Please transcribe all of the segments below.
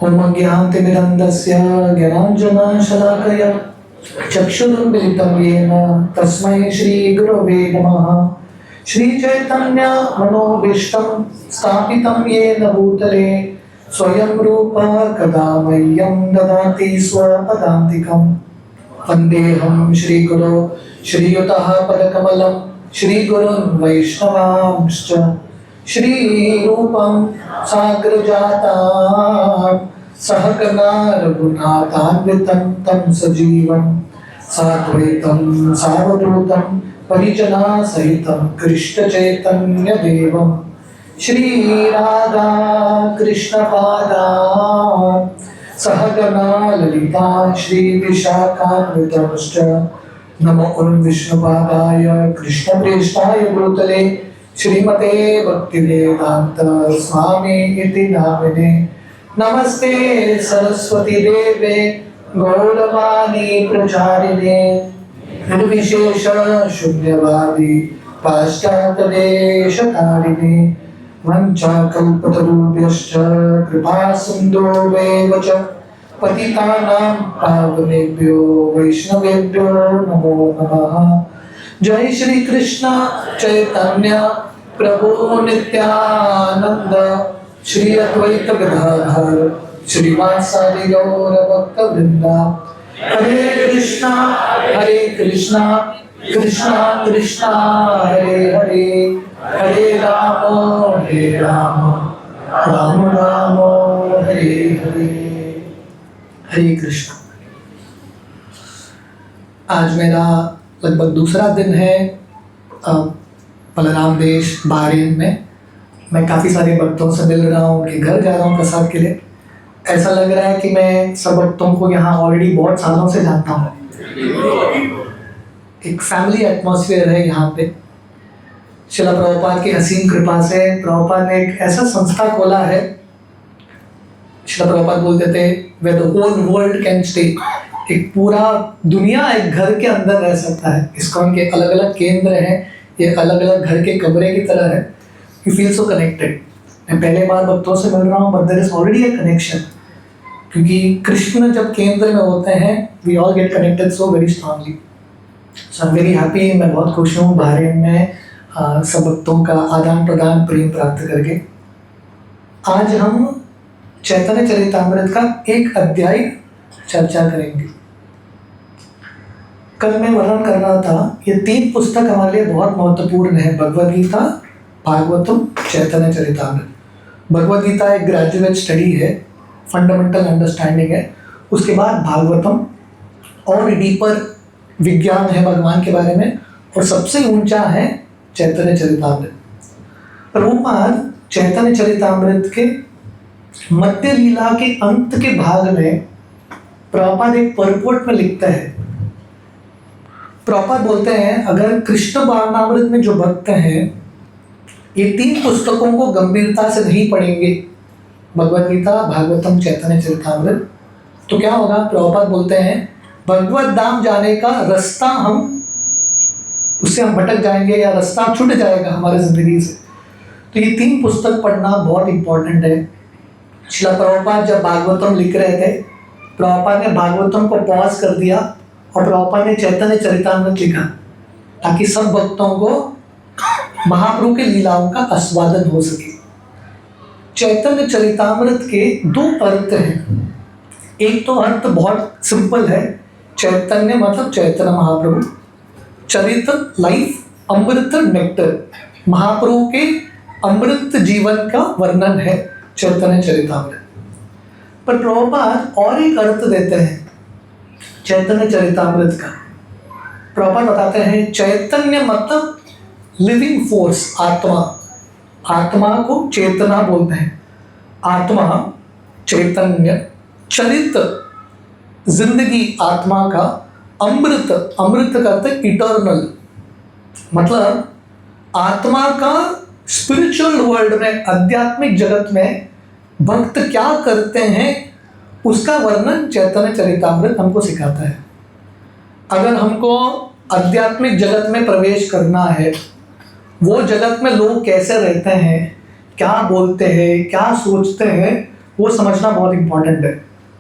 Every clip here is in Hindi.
ओम ज्ञानतिमिरन्धस्य ज्ञानाञ्जनशलाकया चक्षुरुन्मिलितं येन तस्मै श्रीगुरवे नमः। श्रीचैतन्य मनोभीष्टं स्थापितं येन भूतले स्वयं रूप कदा मह्यं ददाति स्वपदान्तिकं। वन्देऽहं श्रीगुरो श्रीयुतः पदकमलं श्रीगुरुन् वैष्णवांश्च श्रीरूपं साग्रजातां सहगना रघुनाथान्वितं तं सजीवं साद्वैतं सावधूतं परिजनसहितं कृष्णचैतन्यदेवं श्रीराधा कृष्णपादां सहगना ललिता श्रीविशाखान्वितंश्च नमो विष्णुपादाय कृष्णप्रेष्ठाय भूतले श्रीमते भक्तिवेदांत स्वामी इति नामिने। नमस्ते सरस्वती देवे गौरवाणी प्रचारिणे निर्विशेष शून्यवादी पाश्चात्यदेशतारिणे वंचाकल्पतरुभ्यश्च कृपा सिन्धुभ्येव च पतितानां पावनेभ्यो वैष्णवेभ्यो नमो नमः। जय श्री कृष्ण चैतन्य प्रभु नित्यानंद श्री अद्वैत गदाधर श्रीवासादि गौर भक्तवृंद। हरे कृष्णा कृष्णा कृष्णा हरे हरे हरे राम राम राम हरे हरे। हरे कृष्ण। आज मेरा लगभग दूसरा दिन है बलराम देश बहरीन में। मैं काफ़ी सारे भक्तों से मिल रहा हूँ, उनके घर जा रहा हूँ प्रसाद के लिए। ऐसा लग रहा है कि मैं सब भक्तों को यहाँ ऑलरेडी बहुत सालों से जानता हूँ। एक फैमिली एटमॉस्फेयर है यहाँ पे। शिला प्रभुपाद की हसीन कृपा से प्रभुपाद ने एक ऐसा संस्था खोला है। शिला प्रभुपाद बोलते थे way the whole world can stay. एक पूरा दुनिया एक घर के अंदर रह सकता है। इस्कॉन के अलग अलग केंद्र हैं, ये अलग अलग घर के कमरे की तरह है। You feel so connected. मैं पहले बार भक्तों से मिल रहा हूँ, but there is already a connection, क्योंकि कृष्ण जब केंद्र में होते हैं we all get connected so very strongly. So I am very happy. मैं बहुत खुश हूँ बहरीन में सब भक्तों का आदान प्रदान प्रेम प्राप्त करके। आज हम चैतन्य चरितामृत का एक अध्याय चर्चा करेंगे। कल मैं वर्णन कर रहा था ये 3 पुस्तक हमारे लिए बहुत महत्वपूर्ण है, भगवद गीता, भागवतम, चैतन्य चरितामृत। भगवद गीता एक ग्रेजुएट स्टडी है, फंडामेंटल अंडरस्टैंडिंग है। उसके बाद भागवतम और डीपर विज्ञान है भगवान के बारे में, और सबसे ऊंचा है चैतन्य चरितामृत। प्रभुपाद चैतन्य चरितामृत के मध्य लीला के अंत के भाग में प्रभुपाद एक परपोर्ट में लिखते हैं। प्रभुपाद बोलते हैं अगर कृष्ण भावनामृत में जो भक्त हैं ये 3 पुस्तकों को गंभीरता से नहीं पढ़ेंगे, भगवद गीता, भागवतम, चैतन्य चरितामृत, तो क्या होगा? प्रभुपाद बोलते हैं भगवत धाम जाने का रास्ता उससे हम भटक जाएंगे या रास्ता छूट जाएगा हमारे जिंदगी से। तो ये 3 पुस्तक पढ़ना बहुत इंपॉर्टेंट है। श्रील प्रभुपाद जब भागवतम लिख रहे थे, प्रभुपाद ने भागवतम को पॉज कर दिया और प्रभुपाद ने चैतन्य चरितामृत लिखा ताकि सब भक्तों को महाप्रभु के लीलाओं का आस्वादन हो सके। चैतन्य चरितामृत के 2 अर्थ हैं। एक तो अर्थ बहुत सिंपल है, चैतन्य मतलब चैतन्य महाप्रभु, चरित्र लाइफ, अमृत नेक्टर, महाप्रभु के अमृत जीवन का वर्णन है चैतन्य चरितामृत। पर प्रभुपाद और एक अर्थ देते हैं चैतन्य चरितामृत का। प्रभुपाद बताते हैं चैतन्य मतलब लिविंग फोर्स, आत्मा। आत्मा को चेतना बोलते हैं। आत्मा, चैतन्य, चरित्र जिंदगी आत्मा का, अमृत, अमृत का अर्थ इटर्नल, मतलब आत्मा का स्पिरिचुअल वर्ल्ड में, आध्यात्मिक जगत में भक्त क्या करते हैं उसका वर्णन चैतन्य चरितामृत हमको सिखाता है। अगर हमको आध्यात्मिक जगत में प्रवेश करना है, वो जगत में लोग कैसे रहते हैं, क्या बोलते हैं, क्या सोचते हैं, वो समझना बहुत इंपॉर्टेंट है।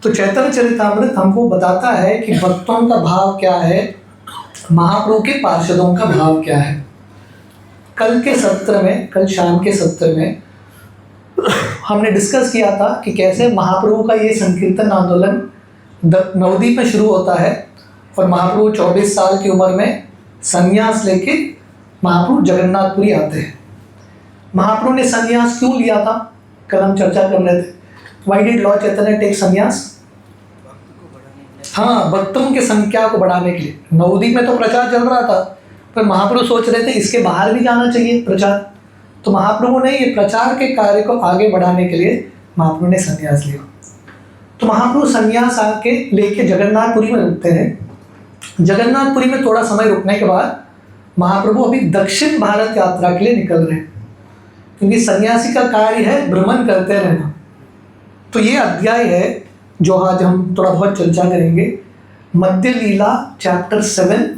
तो चैतन्य चरितामृत हमको बताता है कि भक्तों का भाव क्या है, महाप्रभु के पार्षदों का भाव क्या है। कल के सत्र में, कल शाम के सत्र में हमने डिस्कस किया था कि कैसे महाप्रभु का ये संकीर्तन आंदोलन नवदीप में शुरू होता है और महाप्रभु 24 साल की उम्र में संन्यास लेके महाप्रभु जगन्नाथपुरी आते हैं। महाप्रभु ने संन्यास क्यों लिया था, कल हम चर्चा कर रहे थे। Why did Lord Chaitanya take sannyasa? हाँ, भक्तों की संख्या को बढ़ाने के लिए। नवदीप में तो प्रचार चल रहा था, पर महाप्रभु सोच रहे थे इसके बाहर भी जाना चाहिए प्रचार। तो महाप्रभु ने ये प्रचार के कार्य को आगे बढ़ाने के लिए महाप्रभु ने संन्यास लिया। तो महाप्रभु संन्यास आके लेके जगन्नाथपुरी में रुकते हैं। जगन्नाथपुरी में थोड़ा समय रुकने के बाद महाप्रभु अभी दक्षिण भारत यात्रा के लिए निकल रहे हैं, क्योंकि सन्यासी का कार्य है भ्रमण करते रहना। तो ये अध्याय है जो आज हम थोड़ा बहुत चर्चा करेंगे। Madhya Lila chapter 7,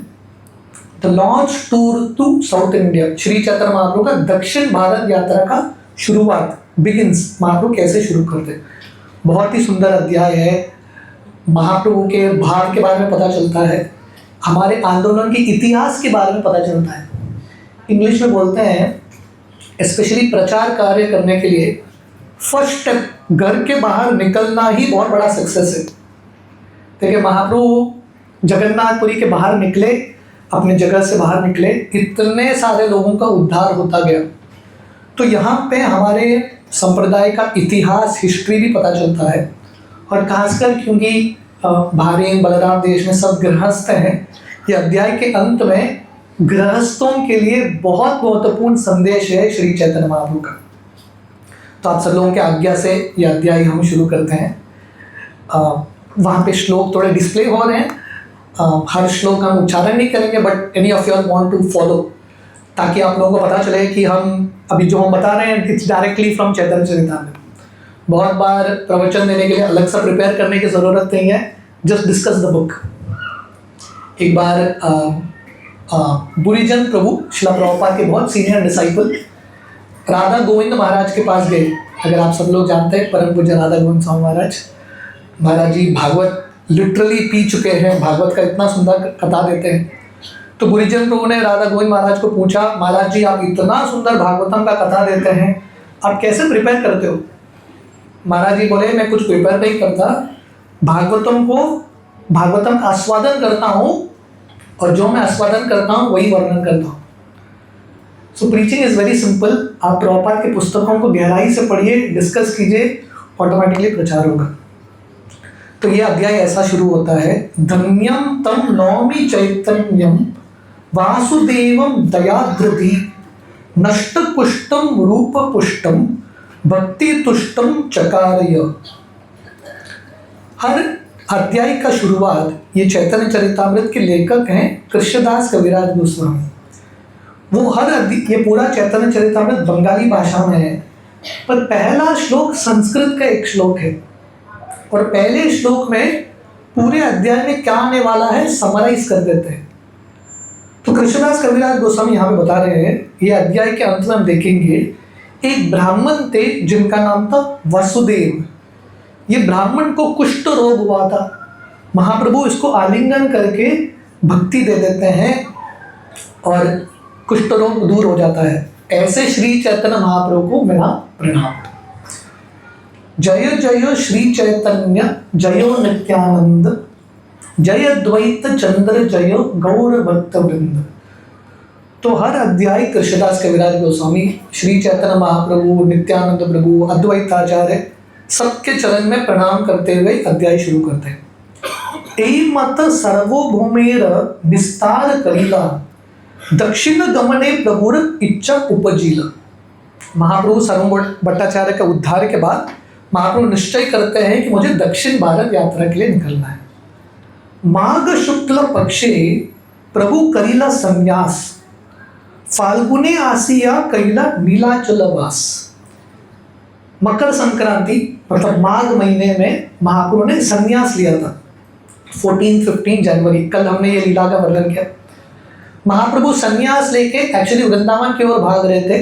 the Lord's tour to South India. Shri Chaitanya Mahaprabhu का दक्षिण भारत यात्रा का शुरुआत, बिगिंस, महाप्रभु कैसे शुरू करते हैं। बहुत ही सुंदर अध्याय है। महाप्रभु के भाव के बारे में पता चलता है, हमारे आंदोलन के इतिहास के बारे में पता चलता है। इंग्लिश में बोलते हैं स्पेशली प्रचार कार्य करने के लिए फर्स्ट स्टेप घर के बाहर निकलना ही बहुत बड़ा सक्सेस है। देखिए, महाप्रभु जगन्नाथपुरी के बाहर निकले, अपने जगह से बाहर निकले, इतने सारे लोगों का उद्धार होता गया। तो यहाँ पे हमारे संप्रदाय का इतिहास, हिस्ट्री भी पता चलता है। और खासकर क्योंकि भारीन बलराम देश में सब गृहस्थ हैं, ये अध्याय के अंत में गृहस्थों के लिए बहुत महत्वपूर्ण संदेश है श्री चैतन्य महाप्रभु का। तो आप सब लोगों के आज्ञा से ये अध्याय हम शुरू करते हैं। वहाँ पे श्लोक थोड़े डिस्प्ले हो रहे हैं। हर श्लोक हम उच्चारण नहीं करेंगे, but any of you want to follow, ताकि आप लोगों को पता चले कि हम अभी जो हम बता रहे हैं इट्स डायरेक्टली फ्रॉम चैतन्य चरितामृत। बहुत बार प्रवचन देने के लिए अलग से प्रिपेयर करने की ज़रूरत नहीं है, जस्ट डिस्कस द बुक। एक बार बुरीजन प्रभु शिला प्रभुपाद के बहुत सीनियर डिसाइपल राधा गोविंद महाराज के पास गए। अगर आप सब लोग जानते हैं परम पूज्य राधा गोविंद स्वामी महाराज जी भागवत लिटरली पी चुके हैं, भागवत का इतना सुंदर कथा देते हैं। तो बुरीजन प्रभु ने राधा गोविंद महाराज को पूछा, महाराज जी आप इतना सुंदर भागवतम का कथा देते हैं, आप कैसे प्रिपेयर करते हो? महाराज जी बोले, मैं कुछ प्रिपेयर नहीं करता, भागवतम का आस्वादन करता हूँ, और जो मैं आस्वादन करता हूँ वही वर्णन करता हूँ। सो प्रीचिंग इज वेरी सिंपल। आप प्रभुपाद के पुस्तकों को गहराई से पढ़िए, डिस्कस कीजिए, ऑटोमेटिकली प्रचार होगा। तो ये अध्याय ऐसा शुरू होता है, धन्यम तम नौमि चैतन्यम वासुदेवम दयाद्रधि नष्ट पुष्टम रूप पुष्टम भक्ति तुष्टम चकारय। हर अध्याय का शुरुआत ये चैतन्य चरितामृत के लेखक हैं कृष्णदास कविराज गोस्वामी। वो ये पूरा चैतन्य चरितामृत बंगाली भाषा में है, पर पहला श्लोक संस्कृत का एक श्लोक है, और पहले श्लोक में पूरे अध्याय में क्या आने वाला है समराइज कर देते हैं। तो कृष्णदास कविराज गोस्वामी यहाँ पे बता रहे हैं, ये अध्याय के अंत में हम देखेंगे, एक ब्राह्मण थे जिनका नाम था वसुदेव। ये ब्राह्मण को कुष्ठ रोग हुआ था। महाप्रभु इसको आलिंगन करके भक्ति दे देते हैं और कुष्ठ रोग दूर हो जाता है। ऐसे श्री चैतन्य महाप्रभु को मेरा प्रणाम। जय जय श्री चैतन्य जयो नित्यानंद, जय द्वैत चंद्र जय गौर भक्त वृंद। तो हर अध्याय कृष्णदास कविराज गोस्वामी श्री चैतन्य महाप्रभु, नित्यानंद प्रभु, अद्वैताचार्य सबके चरण में प्रणाम करते हुए अध्याय शुरू करते हैं। एई मत सर्वभौमेर विस्तार करीला, दक्षिण गमने प्रभुर इच्छा उपजीला। महाप्रभु सर्व भट्टाचार्य का उद्धार के बाद महाप्रभु निश्चय करते हैं कि मुझे दक्षिण भारत यात्रा के लिए निकलना है। माघ शुक्ल पक्षे प्रभु करीला संन्यास, फाल्गुने आसिया कैला नीलाचल वास। मकर संक्रांति मतलब माघ महीने में महाप्रभु ने संन्यास लिया था, 14-15 जनवरी। कल हमने ये लीला का वर्णन किया। महाप्रभु संन्यास लेके एक्चुअली वृंदावन की ओर भाग रहे थे,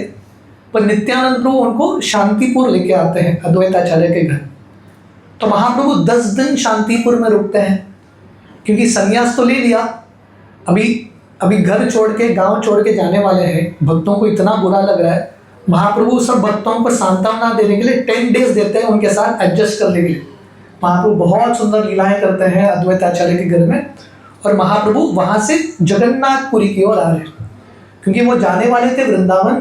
पर नित्यानंद प्रभु उनको शांतिपुर लेके आते हैं अद्वैताचार्य के घर। तो महाप्रभु 10 दिन शांतिपुर में रुकते हैं, क्योंकि संन्यास तो ले लिया, अभी घर छोड़ के गांव छोड़ के जाने वाले हैं। भक्तों को इतना बुरा लग रहा है, महाप्रभु सब भक्तों को सांत्वना देने के लिए 10 डेज देते हैं उनके साथ एडजस्ट करने के लिए। महाप्रभु बहुत सुंदर लीलाएं करते हैं अद्वैताचार्य के घर में, और महाप्रभु वहां से जगन्नाथपुरी की ओर आ रहे हैं, क्योंकि वो जाने वाले थे वृंदावन,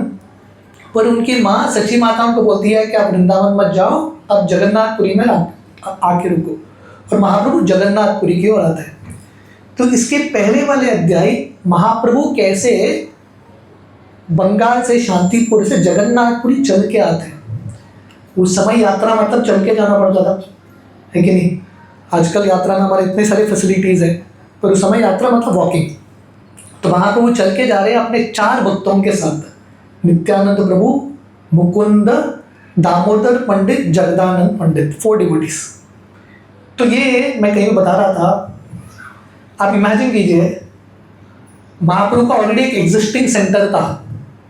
पर उनकी माँ सची माता उनको बोलती है कि आप वृंदावन मत जाओ, अब जगन्नाथपुरी में आके रुको, और महाप्रभु जगन्नाथपुरी की ओर आते हैं। तो इसके पहले वाले अध्याय महाप्रभु कैसे बंगाल से शांतिपुर से जगन्नाथपुरी चल के आते हैं। उस समय यात्रा मतलब चल के जाना पड़ता था, है कि नहीं? आजकल यात्रा में हमारे इतने सारे फैसिलिटीज़ हैं, पर उस समय यात्रा मतलब वॉकिंग। तो महाप्रभु चल के जा रहे हैं अपने 4 भक्तों के साथ, नित्यानंद प्रभु, मुकुंद, दामोदर पंडित, जगदानंद पंडित, 4 डिवोटीज। तो ये मैं कहीं बता रहा था, आप इमेजिन कीजिए महाप्रभु का ऑलरेडी एक एग्जिस्टिंग सेंटर था,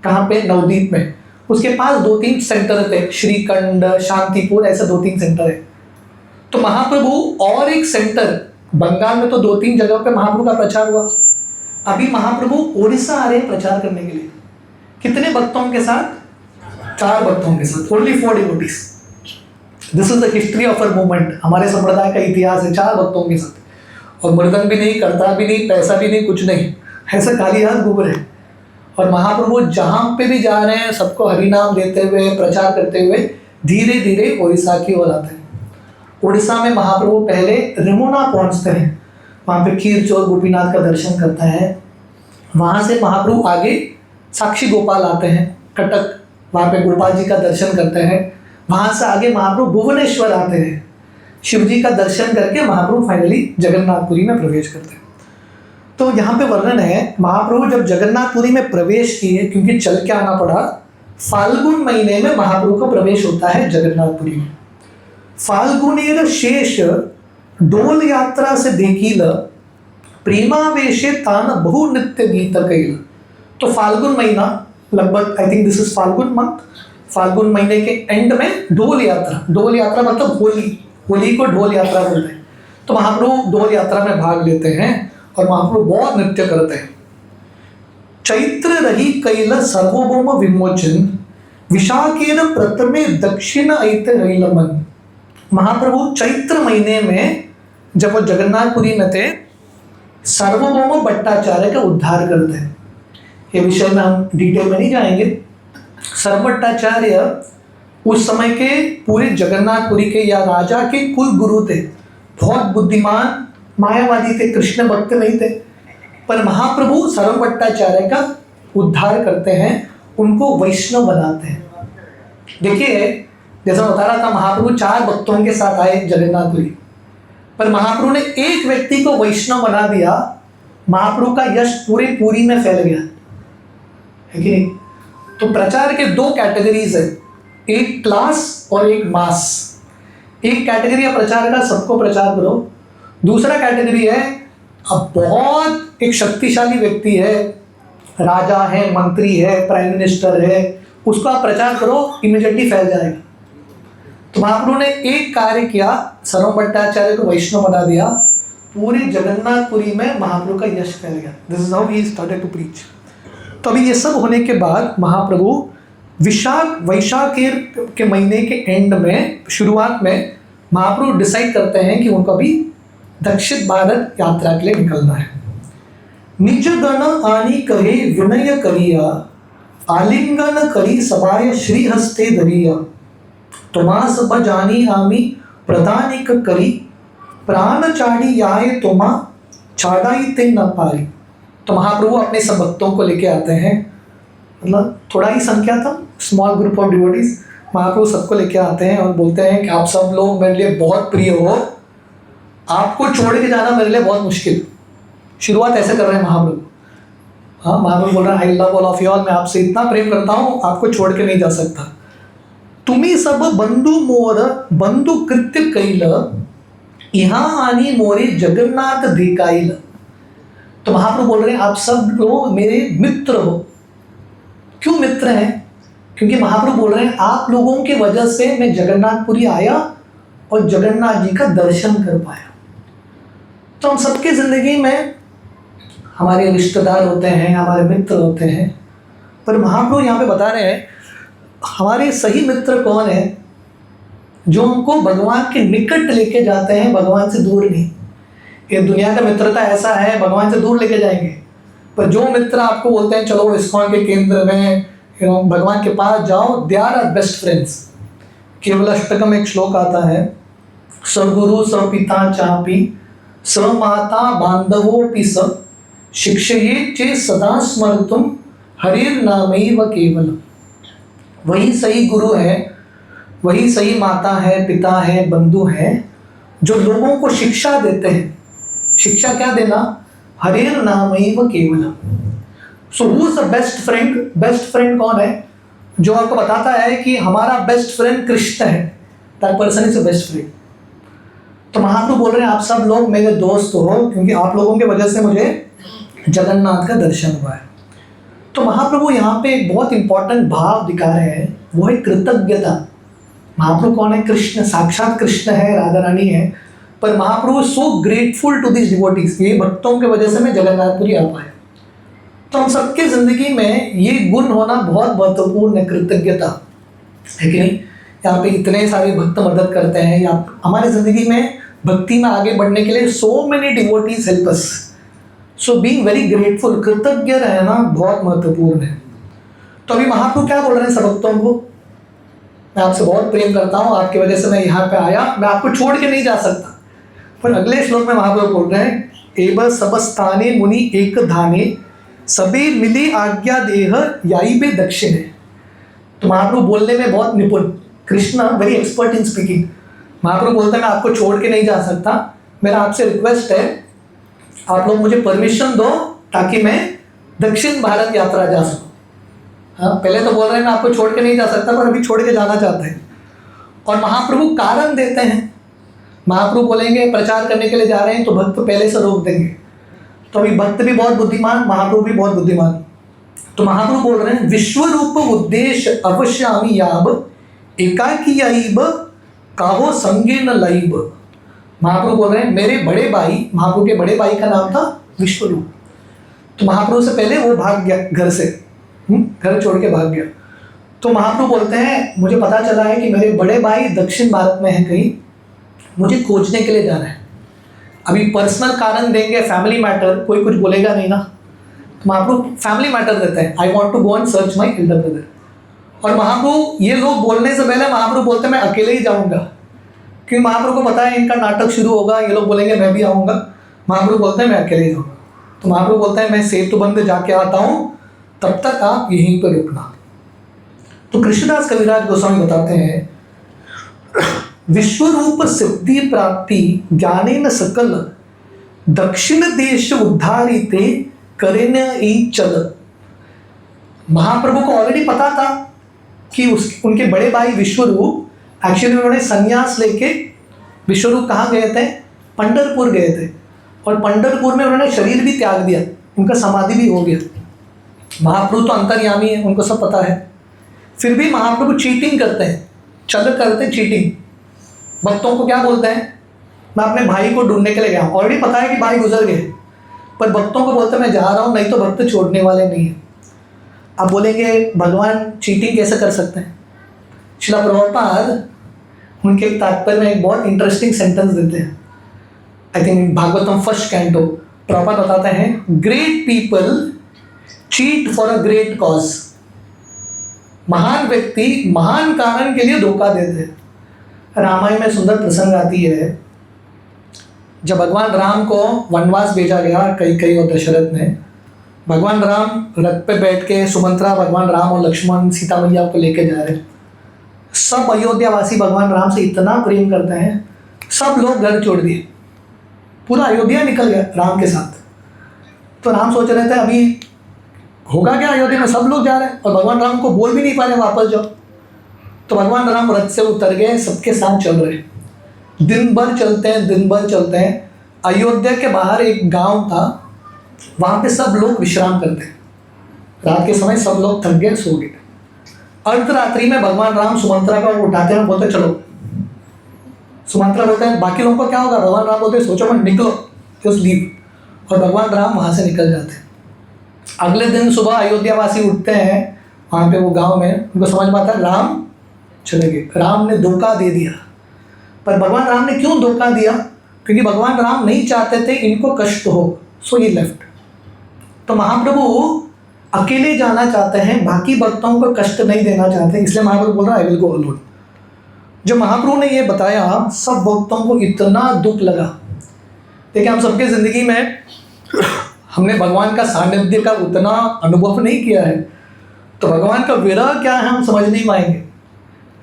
कहाँ पे? नवदीप में। उसके पास 2-3 सेंटर थे, श्रीखंड, शांतिपुर, ऐसे 2-3 सेंटर है। तो महाप्रभु और एक सेंटर, बंगाल में तो 2-3 जगह पे महाप्रभु का प्रचार हुआ। अभी महाप्रभु उड़ीसा आ रहे हैं प्रचार करने के लिए। कितने भक्तों के साथ? 4 भक्तों के साथ, only 4 devotees. This is the history of our movement. हमारे संप्रदाय का इतिहास है 4 भक्तों के साथ, और मृदंग भी नहीं, करता भी नहीं, पैसा भी नहीं, कुछ नहीं, ऐसा खाली हाथ घूम रहे। और महाप्रभु जहाँ पे भी जा रहे हैं सबको हरिनाम देते हुए, प्रचार करते हुए धीरे धीरे उड़ीसा की ओर आते हैं। उड़ीसा में महाप्रभु पहले रेमुना पहुँचते हैं, वहाँ पे खीर चोर गोपीनाथ का दर्शन करते हैं। वहाँ से महाप्रभु आगे साक्षी गोपाल आते हैं कटक, वहाँ पे गोपाल जी का दर्शन करते हैं। वहाँ से आगे महाप्रभु भुवनेश्वर आते हैं, शिव जी का दर्शन करके महाप्रभु फाइनली जगन्नाथपुरी में प्रवेश करते हैं। तो यहाँ पे वर्णन है, महाप्रभु जब जगन्नाथपुरी में प्रवेश किए, क्योंकि चल के आना पड़ा, फाल्गुन महीने में महाप्रभु का प्रवेश होता है जगन्नाथपुरी में। फाल्गुनेर शेष डोल यात्रा से देखील प्रेमावेशे तान बहु नित्य गीत कैल। तो फाल्गुन महीना, लगभग I think this is Phalgun month, Phalgun महीने के एंड में डोल यात्रा मतलब होली को डोल यात्रा बोलते हैं। तो महाप्रभु डोल यात्रा में भाग लेते हैं और महाप्रभु बहुत नृत्य करते हैं। चैत्र रही कैल सर्वभौम विमोचन विशाखेर प्रथमे दक्षिण ऐत रैलमन। महाप्रभु चैत्र महीने में जब वो जगन्नाथपुरी में थे, सार्वभौम भट्टाचार्य का उद्धार करते हैं। ये विषय में हम डिटेल में नहीं जाएंगे। सर्वभट्टाचार्य उस समय के पूरे जगन्नाथपुरी के या राजा के कुल गुरु थे, बहुत बुद्धिमान, मायावादी थे, कृष्ण भक्त नहीं थे। पर महाप्रभु सर्वभट्टाचार्य का उद्धार करते हैं, उनको वैष्णव बनाते हैं। देखिए, जैसा बता रहा था, महाप्रभु 4 भक्तों के साथ आए जगन्नाथपुरी, पर महाप्रभु ने एक व्यक्ति को वैष्णव बना दिया। महाप्रभु का यश पूरे पुरी में फैल गया, है कि नहीं? तो प्रचार के 2 कैटेगरीज है, एक क्लास और एक मास। एक कैटेगरी है प्रचार का, सबको प्रचार करो। दूसरा कैटेगरी है, अब बहुत एक शक्तिशाली व्यक्ति है, राजा है, मंत्री है, प्राइम मिनिस्टर है, उसको आप प्रचार करो, इमीडिएटली फैल जाएगा। तो महाप्रभु ने एक कार्य किया, सर्वभट्टाचार्य को वैष्णव बना दिया, पूरे जगन्नाथपुरी में महाप्रभु का यश फैल गया। This is how he started to preach. तो अभी ये सब होने के बाद महाप्रभु वैशाख के महीने के एंड में, शुरुआत में महाप्रभु डिसाइड करते हैं कि उनको अभी दक्षिण भारत यात्रा के लिए निकलना है। निज गण आनी कहे विनय करिया, आलिंगन करी सभाय श्री हस्ते धरिया, तुमास बजानी आमी प्रदानिक करी, प्राण चाड़ी आए तुमा चाड़ाई ते न पारी। तो महाप्रभु अपने सब भक्तों को लेके आते हैं, मतलब थोड़ा ही संख्या था, स्मॉल ग्रुप ऑफ डिवोटीज। महाप्रभु सबको लेके आते हैं और बोलते हैं कि आप सब लोग मेरे लिए बहुत प्रिय हो, आपको छोड़ के जाना मेरे लिए बहुत मुश्किल। शुरुआत ऐसे कर रहे हैं महाप्रभु। हाँ, महाप्रभु बोल रहे हैं, I love all of you all, मैं आपसे इतना प्रेम करता हूँ, आपको छोड़ के नहीं जा सकता। तुम्ही सब बंधु मोर बंधु कृत्य कैल, यहाँ आनी मोरे जगन्नाथ दिखाइल। तो महाप्रभु बोल रहे हैं, आप सब लोग मेरे मित्र हो। क्यों मित्र हैं? क्योंकि महाप्रभु बोल रहे हैं आप लोगों की वजह से मैं जगन्नाथपुरी आया और जगन्नाथ जी का दर्शन कर पाया। तो हम सबकी ज़िंदगी में हमारे रिश्तेदार होते हैं, हमारे मित्र होते हैं, पर महाप्रभु यहाँ पे बता रहे हैं हमारे सही मित्र कौन है, जो हमको भगवान के निकट लेके जाते हैं, भगवान से दूर नहीं। ये दुनिया का मित्रता ऐसा है, भगवान से दूर लेके जाएंगे, पर जो मित्र आपको बोलते हैं चलो इस्कॉन के केंद्र में भगवान के पास जाओ, they are our best friends. केवल अष्टकम एक श्लोक आता है, सगुरु सपिता चापी समाता बांधवोपि स शिक्षये चे सदा स्मर्तुम हरिर नामैव केवलम। वही सही गुरु है, वही सही माता है, पिता है, बंधु है, जो लोगों को शिक्षा देते हैं। शिक्षा क्या देना? हरिर नामैव केवलम। So who is the best friend? Best friend कौन है? जो आपको बताता है कि हमारा बेस्ट फ्रेंड कृष्ण है, that person is a best friend. तो महाप्रभु बोल रहे हैं आप सब लोग मेरे दोस्त हो, क्योंकि आप लोगों की वजह से मुझे जगन्नाथ का दर्शन हुआ है। तो महाप्रभु यहाँ पे एक बहुत इंपॉर्टेंट भाव दिखा रहे हैं, वो है कृतज्ञता। महाप्रभु कौन है? कृष्ण, साक्षात कृष्ण है, राधा रानी है, पर Mahaprabhu so grateful to this devotees, ये भक्तों की वजह से मैं जगन्नाथपुरी आ पाया। तो हम सबके जिंदगी में ये गुण होना बहुत महत्वपूर्ण है, कृतज्ञता, है कि नहीं? यहाँ पे इतने सारे भक्त मदद करते हैं, या हमारे जिंदगी में भक्ति में आगे बढ़ने के लिए so many devotees help us. So being very grateful, कृतज्ञ रहना बहुत महत्वपूर्ण है। तो अभी महाप्रभु क्या बोल रहे हैं सब भक्तों को? मैं आपसे बहुत प्रेम करता हूँ, आपकी वजह से मैं यहाँ पे आया, मैं आपको छोड़ के नहीं जा सकता। पर अगले श्लोक में महाप्रभु बोल रहे हैं, एव सबस्थाने मुनि एक धाने सबे मिले आज्ञा देह याई बे दक्षिणे। तो महाप्रभु बोलने में बहुत निपुण, Krishna very expert in speaking. Mahaprabhu बोलते हैं मैं आपको छोड़ के नहीं जा सकता, मेरा आपसे रिक्वेस्ट है आप लोग मुझे परमिशन दो ताकि मैं दक्षिण भारत यात्रा जा सकूं। हाँ, पहले तो बोल रहे हैं मैं आपको छोड़ के नहीं जा सकता, पर अभी छोड़ के जाना चाहते हैं। और महाप्रभु कारण देते हैं। महाप्रभु बोलेंगे प्रचार करने के लिए जा रहे हैं, तो भक्त पहले से रोक देंगे। तो अभी भक्त भी बहुत बुद्धिमान, महाप्रभु भी बहुत बुद्धिमान। तो महाप्रभु बोल रहे हैं विश्व रूप उद्देश्य अवश्यामी याब एकाकी आईब काहो संगे न लाइब। महाप्रभु बोल रहे हैं मेरे बड़े भाई, महाप्रभु के बड़े भाई का नाम था विश्वरूप। तो महाप्रभु से पहले वो भाग गया घर से, घर छोड़ के भाग गया। तो महाप्रभु बोलते हैं मुझे पता चला है कि मेरे बड़े भाई दक्षिण भारत में हैं कहीं, मुझे खोजने के लिए जाना है। अभी पर्सनल कारण देंगे, फैमिली मैटर, कोई कुछ बोलेगा नहीं ना। तो महाप्रभु फैमिली मैटर देते हैं, I want to go and search my elder brother. और महाप्रभु ये लोग बोलने से पहले महाप्रभु बोलते हैं मैं अकेले ही जाऊंगा, क्योंकि महाप्रभु को पता है इनका नाटक शुरू होगा, ये लोग बोलेंगे मैं भी आऊँगा। महाप्रभु बोलते हैं मैं अकेले ही जाऊँगा। तो महाप्रभु बोलते हैं मैं सेतुबंध जाके आता हूँ, तब तक आप यहीं पर रुकना। तो कृष्णदास कविराज गोस्वामी बताते हैं विश्वरूप सिद्धि प्राप्ति ज्ञाने न सकल दक्षिण देश उद्धारिते करेन ई चल। महाप्रभु को ऑलरेडी पता था कि उनके बड़े भाई विश्वरूप, एक्चुअली उन्होंने संन्यास लेके, विश्वरूप कहाँ गए थे? पंढरपुर गए थे, और पंढरपुर में उन्होंने शरीर भी त्याग दिया, उनका समाधि भी हो गया। महाप्रभु तो अंतर्यामी है, उनको सब पता है। फिर भी महाप्रभु चीटिंग करते हैं, चल करते चीटिंग। भक्तों को क्या बोलते हैं? मैं अपने भाई को ढूंढने के लिए गया हूँ, ऑलरेडी पता है कि भाई गुजर गए, पर भक्तों को बोलते हैं मैं जा रहा हूँ, नहीं तो भक्त छोड़ने वाले नहीं है। आप बोलेंगे भगवान चीटिंग कैसे कर सकते हैं? श्रील प्रभुपाद उनके एक तात्पर्य में एक बहुत इंटरेस्टिंग सेंटेंस देते हैं, I think Bhagavatam first canto. Prabhupada बताते हैं great people cheat for a great cause. महान व्यक्ति महान कारण के लिए धोखा देते हैं। रामायण में सुंदर प्रसंग आती है, जब भगवान राम को वनवास भेजा गया कई और दशरथ ने, भगवान राम रथ पे बैठ के, सुमंत्रा, भगवान राम और लक्ष्मण सीता मैया को लेके जा रहे हैं। सब अयोध्यावासी भगवान राम से इतना प्रेम करते हैं, सब लोग घर छोड़ दिए, पूरा अयोध्या निकल गया राम के साथ। तो राम सोच रहे थे अभी होगा क्या अयोध्या में, सब लोग जा रहे हैं और भगवान राम को बोल भी नहीं पा रहे वापस जाओ। तो भगवान राम रथ से उतर गए, सबके साथ चल रहे, दिन भर चलते हैं, दिन भर चलते हैं। अयोध्या के बाहर एक गांव था, वहाँ पे सब लोग विश्राम करते हैं। रात के समय सब लोग थक गए, सो गए। अर्धरात्रि में भगवान राम सुमंत्रा को उठाते हैं, बोलते चलो। सुमंत्रा बोलते हैं बाकी लोगों को क्या होगा, भगवान राम बोलते हैं सोचो मत, निकलो, जस्ट लीव, और भगवान राम वहाँ से निकल जाते हैं। अगले दिन सुबह अयोध्यावासी उठते हैं, वहाँ पे वो गांव में, उनको समझ में आता है राम चले गए, राम ने धोखा दे दिया। पर भगवान राम ने क्यों धोखा दिया, क्योंकि भगवान राम नहीं चाहते थे इनको कष्ट हो, सो ही लेफ्ट। तो महाप्रभु अकेले जाना चाहते हैं, बाकी भक्तों को कष्ट नहीं देना चाहते, इसलिए महाप्रभु बोल रहा है आई विल गो अलोन। जो महाप्रभु ने ये बताया सब भक्तों को इतना दुख लगा। देखिए हम सबके ज़िंदगी में हमने भगवान का सानिध्य का उतना अनुभव नहीं किया है, तो भगवान का विरह क्या है हम समझ नहीं पाएंगे।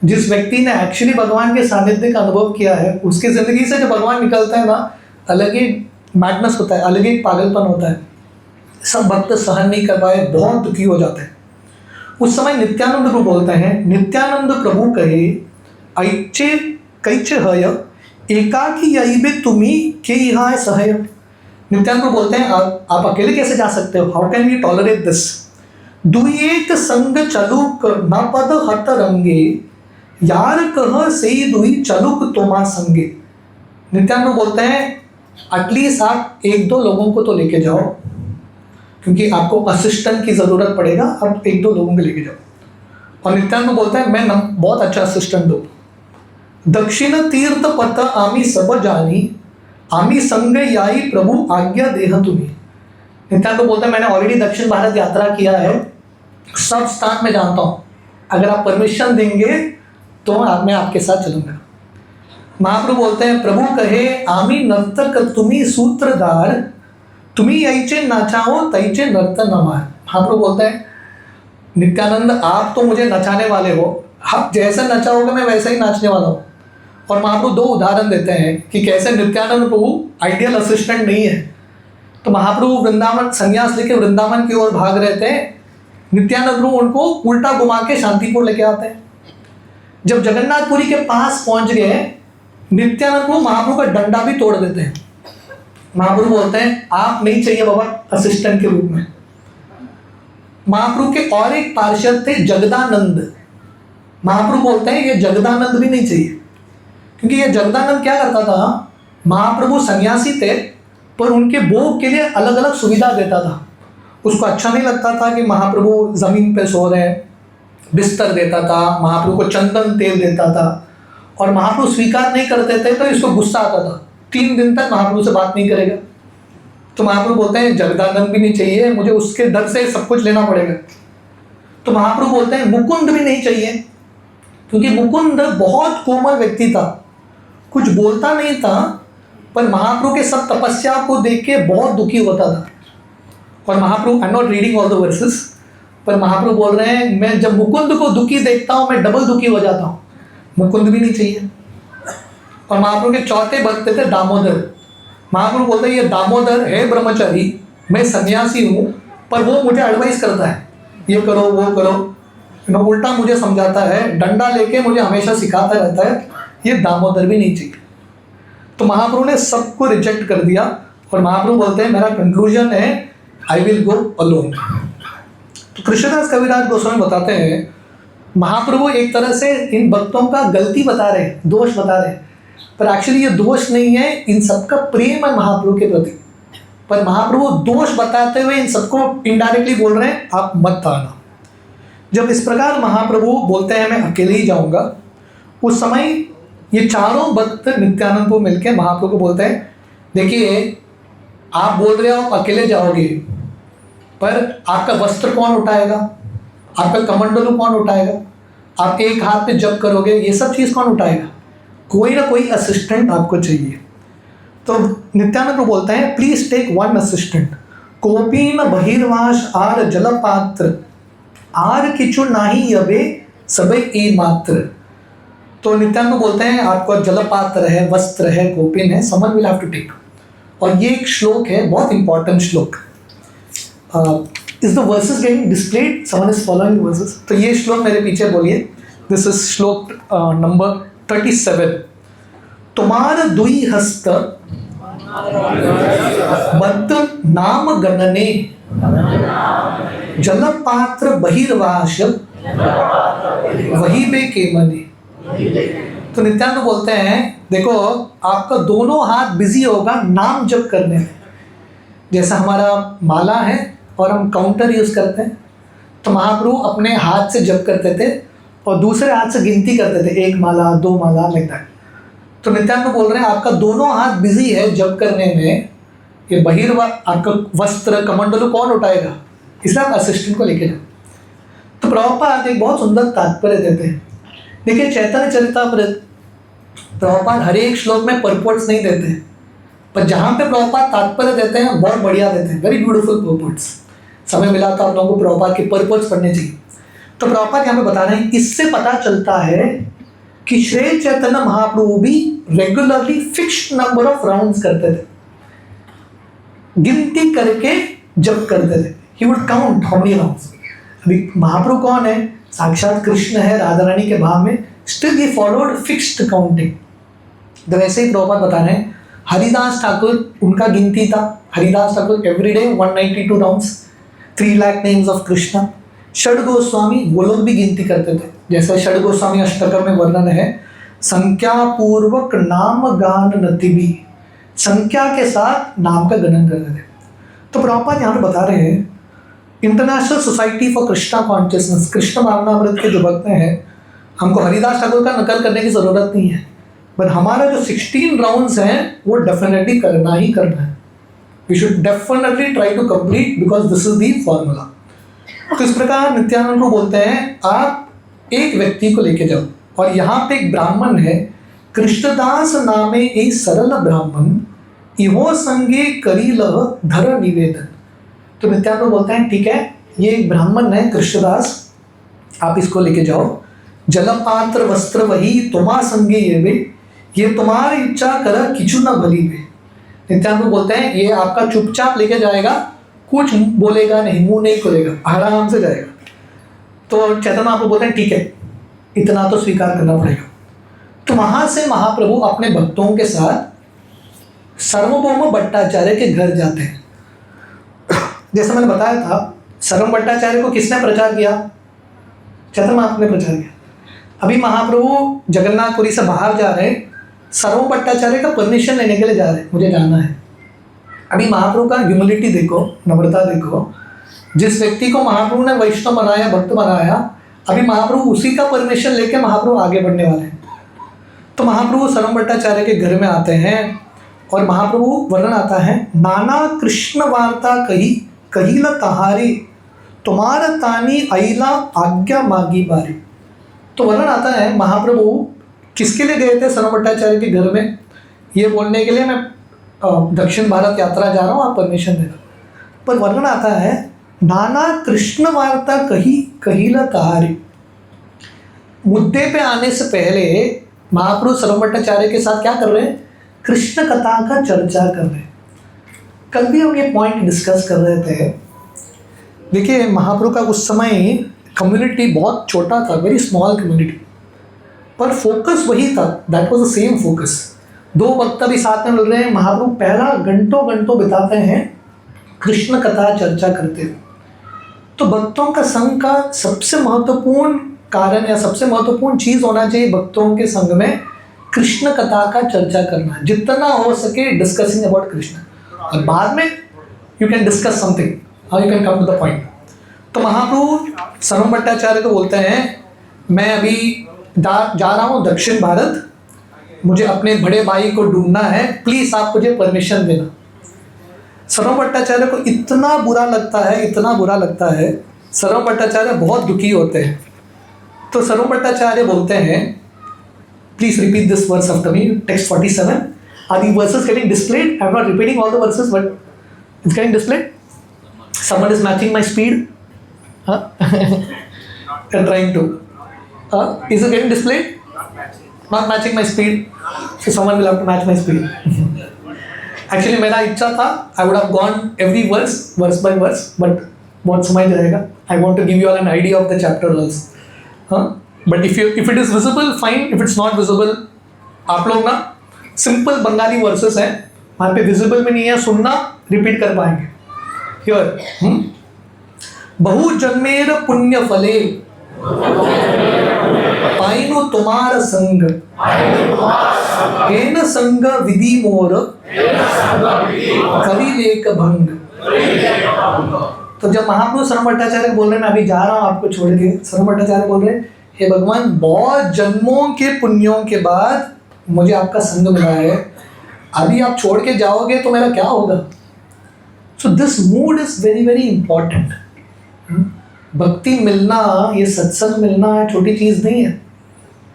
जिस व्यक्ति ने एक्चुअली भगवान के सानिध्य का अनुभव किया है, उसकी ज़िंदगी से जो भगवान निकलता है ना, अलग ही मैडनेस होता है, अलग ही पागलपन होता है। सब भक्त सहन नहीं कर पाए, बहुत दुखी हो जाते हैं। उस समय नित्यानंद प्रभु बोलते हैं, नित्यानंद प्रभु कहे ऐचे कैचे हय एकाकी यही तुम्ही के यहाँ सहय। नित्यानंद प्रभु बोलते हैं आप अकेले कैसे जा सकते हो, how can we tolerate this. दुएक संग चलुक न पद हत रंगे, यार कह से दुई चलुक तोमा संगे। नित्यानंद प्रभु बोलते हैं एटलीस्ट आप एक दो लोगों को तो लेके जाओ, क्योंकि आपको असिस्टेंट की ज़रूरत पड़ेगा, आप एक दो लोगों को लेके जाओ। और नित्यानंद बोलता है मैं बहुत अच्छा असिस्टेंट दूँ। दक्षिण तीर्थ पथ आमी सब जानी, आमी संग याई प्रभु आज्ञा देह तुम्ही। नित्यानंद बोलता है मैंने ऑलरेडी दक्षिण भारत यात्रा किया है, सब स्थान में जानता हूँ, अगर आप परमिशन देंगे तो मैं आपके साथ चलूँगा। महाप्रभु बोलते हैं प्रभु कहे आमी नर्तक तुम्ही सूत्रधार, तुम्ही याइचे नाचाओ तैचे नर्त नमार। महाप्रभु बोलते हैं नित्यानंद आप तो मुझे नचाने वाले हो, आप जैसे नचाओगे मैं वैसा ही नाचने वाला हूँ। और महाप्रभु दो उदाहरण देते हैं कि कैसे नित्यानंद प्रभु आइडियल असिस्टेंट नहीं है। तो महाप्रभु वृंदावन संन्यास लेके वृंदावन की ओर भाग रहे थे, नित्यानंद प्रभु उनको उल्टा घुमा के शांतिपुर लेके आते हैं। जब जगन्नाथपुरी के पास पहुंच गए, नित्यानंद प्रभु महाप्रभु का डंडा भी तोड़ देते हैं। महाप्रभु बोलते हैं आप नहीं चाहिए बाबा असिस्टेंट के रूप में। महाप्रभु के और एक पार्षद थे जगदानंद। महाप्रभु बोलते हैं ये जगदानंद भी नहीं चाहिए, क्योंकि ये जगदानंद क्या करता था, महाप्रभु सन्यासी थे पर उनके भोग के लिए अलग अलग सुविधा देता था। उसको अच्छा नहीं लगता था कि महाप्रभु ज़मीन पे सो रहे हैं, बिस्तर देता था, महाप्रभु को चंदन तेल देता था, और महाप्रभु स्वीकार नहीं करते थे तो इसको गुस्सा आता था। 3 दिन तक महाप्रभु से बात नहीं करेगा। तो महाप्रभु बोलते हैं जगदानंद भी नहीं चाहिए, मुझे उसके डर से सब कुछ लेना पड़ेगा। तो महाप्रभु बोलते हैं मुकुंद भी नहीं चाहिए, क्योंकि मुकुंद बहुत कोमल व्यक्ति था, कुछ बोलता नहीं था, पर महाप्रभु के सब तपस्या को देख के बहुत दुखी होता था। और Mahaprabhu I am not reading all the verses, पर महाप्रभु बोल रहे हैं मैं जब मुकुंद को दुखी देखता हूँ मैं डबल दुखी हो जाता हूँ। मुकुंद भी नहीं चाहिए। और महाप्रभु के चौथे भक्त थे दामोदर। महाप्रभु बोलते हैं ये दामोदर है ब्रह्मचारी, मैं सन्यासी हूँ, पर वो मुझे एडवाइस करता है ये करो वो करो, उल्टा मुझे समझाता है, डंडा लेके मुझे हमेशा सिखाता रहता है, ये दामोदर भी नहीं चाहिए। तो महाप्रभु ने सबको रिजेक्ट कर दिया। और महाप्रभु बोलते हैं मेरा कंक्लूजन है आई विल गो अलोन। तो कृष्णदास कविराज गोस्वामी बताते हैं महाप्रभु एक तरह से इन भक्तों का गलती बता रहे हैं, दोष बता रहे हैं, पर एक्चुअली ये दोष नहीं है, इन सबका प्रेम है महाप्रभु के प्रति। पर महाप्रभु दोष बताते हुए इन सबको इनडायरेक्टली बोल रहे हैं आप मत आना। जब इस प्रकार महाप्रभु बोलते हैं मैं अकेले ही जाऊंगा, उस समय ये चारों भक्त नित्यानंद को मिलकर महाप्रभु को बोलते हैं देखिए आप बोल रहे हो अकेले जाओगे, पर आपका वस्त्र कौन उठाएगा, आपका कमंडलू कौन उठाएगा, आप एक हाथ पे जप करोगे, ये सब चीज़ कौन उठाएगा, कोई ना कोई असिस्टेंट आपको चाहिए। तो नित्यानंद को बोलते हैं प्लीज टेक वन असिस्टेंट, कोपीन बहिर्वास आर जलपात्र, आर किचु नाही यबे सबे ए मात्र। तो नित्यानंद बोलते हैं आपको जलपात्र है, वस्त्र है, कोपिन है, someone will have to take. और ये एक श्लोक है, बहुत इंपॉर्टेंट श्लोक। Is the verses getting displayed, someone is following verses. तो ये श्लोक मेरे पीछे बोलिए, दिस इज श्लोक नंबर 37। तुम्हार दुई हस्त बद्ध नाम गणने, जल पात्र बहिर्वाश वही बे केमने। तो नित्यानंद बोलते हैं देखो आपका दोनों हाथ बिजी होगा नाम जप करने में। जैसा हमारा माला है और हम काउंटर यूज करते हैं, तो महाप्रभु अपने हाथ से जप करते थे और दूसरे हाथ से गिनती करते थे, 1 माला 2 माला लगता है। तो नित्यानंद बोल रहे हैं आपका दोनों हाथ बिजी है जप करने में, ये बहिर्वा आपका वस्त्र कमंडलू कौन उठाएगा, इसलिए आप असिस्टेंट को लेके जाओ। तो प्रभुपाद एक बहुत सुंदर तात्पर्य देते हैं। देखिए चैतन्य चरितामृत प्रभुपाद हर एक श्लोक में परपोर्ट्स नहीं देते हैं, पर जहाँ पे प्रभुपाद तात्पर्य देते हैं बहुत बढ़िया देते हैं, वेरी ब्यूटीफुल परपोर्ट्स। समय मिला तो आप लोगों को प्रभुपाद के परपोर्ट्स पढ़ने चाहिए। तो प्रभुपाद यहाँ पे बता रहे हैं इससे पता चलता है कि श्री चैतन्य महाप्रभु भी regularly fixed number of rounds करते थे, गिनती करके जप करते थे। He would count how many rounds. अभी महाप्रभु कौन है, साक्षात कृष्ण है राधा रानी के भाव में, still he followed fixed counting. तो वैसे ही प्रभुपाद बता रहे हैं हरिदास ठाकुर उनका गिनती था, Haridas Thakur everyday 192 rounds, 3 lakh names of Krishna. षड गोस्वामी वो लोग भी गिनती करते थे, जैसे षड गोस्वामी अष्टकम में वर्णन है संख्या पूर्वक नाम गान नतिभी, संख्या के साथ नाम का गणन करते थे। तो प्रभुपाद यहाँ पे बता रहे हैं International Society for Krishna consciousness, Krishna भावनामृत के जो भक्त हैं, हमको हरिदास ठाकुर का नकल करने की ज़रूरत नहीं है, बट हमारा जो 16 राउंड्स हैं वो डेफिनेटली करना ही करना है। We should definitely try to complete because this is the formula. तो इस प्रकार नित्यानंद को बोलते हैं आप एक व्यक्ति को लेके जाओ, और यहाँ पे एक ब्राह्मण है कृष्णदास नामे एक सरल ब्राह्मण, इहो संगे करील धर निवेदन। तो नित्यानंद बोलते हैं ठीक है ये एक ब्राह्मण है कृष्णदास, आप इसको लेके जाओ, जलपात्र वस्त्र वही तुम्हा संगे ये तुम्हारी इच्छा कर किचु न भली वे। नित्यानंद बोलते हैं ये आपका चुपचाप लेके जाएगा, कुछ बोलेगा नहीं, मुंह नहीं खोलेगा, आराम से जाएगा। तो चैतन्य आपको बोलते हैं ठीक है इतना तो स्वीकार करना पड़ेगा। तो वहां से महाप्रभु अपने भक्तों के साथ सर्वभौम भट्टाचार्य के घर जाते हैं। जैसा मैंने बताया था सर्वभौम भट्टाचार्य को किसने प्रचार किया, चैतन्य महाप्रभु ने प्रचार किया। अभी महाप्रभु जगन्नाथपुरी से बाहर जा रहे हैं, सर्वभौम भट्टाचार्य का परमिशन लेने के लिए जा रहे हैं, मुझे जाना है। अभी महाप्रभु का ह्यूमिलिटी देखो, नम्रता देखो, जिस व्यक्ति को महाप्रभु ने वैष्णव बनाया, भक्त बनाया, अभी महाप्रभु उसी का परमिशन लेके महाप्रभु आगे बढ़ने वाले हैं। तो महाप्रभु सर्वभौम भट्टाचार्य के घर में आते हैं और महाप्रभु वर्णन आता है नाना कृष्ण वार्ता कहीला तहारे तुम्हारा तानी अला आज्ञा मागी बारी। तो वर्णन आता है महाप्रभु किसके लिए गए थे सर्वभौम भट्टाचार्य के घर में, ये बोलने के लिए मैं दक्षिण भारत यात्रा जा रहा हूँ, आप परमिशन देना। पर वर्णन आता है नाना कृष्ण वार्ता कहीला तहारी। मुद्दे पे आने से पहले महाप्रभु सर्वभौम भट्टाचार्य के साथ क्या कर रहे हैं, कृष्ण कथा का चर्चा कर रहे हैं। कल भी हम ये पॉइंट डिस्कस कर रहे थे। देखिए महाप्रभु का उस समय कम्युनिटी बहुत छोटा था, वेरी स्मॉल कम्युनिटी, पर फोकस वही था, that was the same focus. 2 वक्त अभी साथ में मिल रहे हैं, महाप्रभु पहला घंटों घंटों बिताते हैं कृष्ण कथा चर्चा करते हुए। तो भक्तों का संग का सबसे महत्वपूर्ण कारण या सबसे महत्वपूर्ण चीज़ होना चाहिए भक्तों के संग में कृष्ण कथा का चर्चा करना, जितना हो सके डिस्कसिंग अबाउट कृष्ण, और बाद में you can discuss something, you can come to the point. तो महाप्रभु सर्वभौम भट्टाचार्य को बोलते हैं मैं अभी जा रहा हूँ दक्षिण भारत, मुझे अपने बड़े भाई को ढूंढना है, प्लीज़ आप मुझे परमिशन देना। सर्वभौम भट्टाचार्य को इतना बुरा लगता है, इतना बुरा लगता है, सर्वभौम भट्टाचार्य बहुत दुखी होते हैं। तो सर्वभौम भट्टाचार्य बोलते हैं please repeat this verse after me, text 47। Are the verses getting displayed? I am not repeating all the verses but it's getting displayed. Someone is matching my speed, trying to is it getting displayed? Not matching my speed, so someone will have to match my speed. Actually मेरा इच्छा था I would have gone every verse by verse, but बहुत समय जाएगा. I want to give you all an idea of the chapter also. But if it is visible fine, if it's not visible, आप लोग ना सिंपल बंगाली वर्सेस हैं, वहाँ पे विजिबल में नहीं है, सुनना रिपीट कर पाएंगे. हियर बहु जन्मेर पुण्य फले पाइनु तुम्हार संग हेन संग विधि मोर कवि लेख भंग। तो जब महाप्रभु शरण भट्टाचार्य बोल रहे हैं, मैं अभी जा रहा हूँ आपको छोड़ के, शरण भट्टाचार्य बोल रहे हैं, हे भगवान बहुत जन्मों के पुण्यों के बाद मुझे आपका संग मिला है, अभी आप छोड़ के जाओगे तो मेरा क्या होगा। So this mood is very very important. भक्ति मिलना, ये सत्संग मिलना छोटी चीज नहीं है।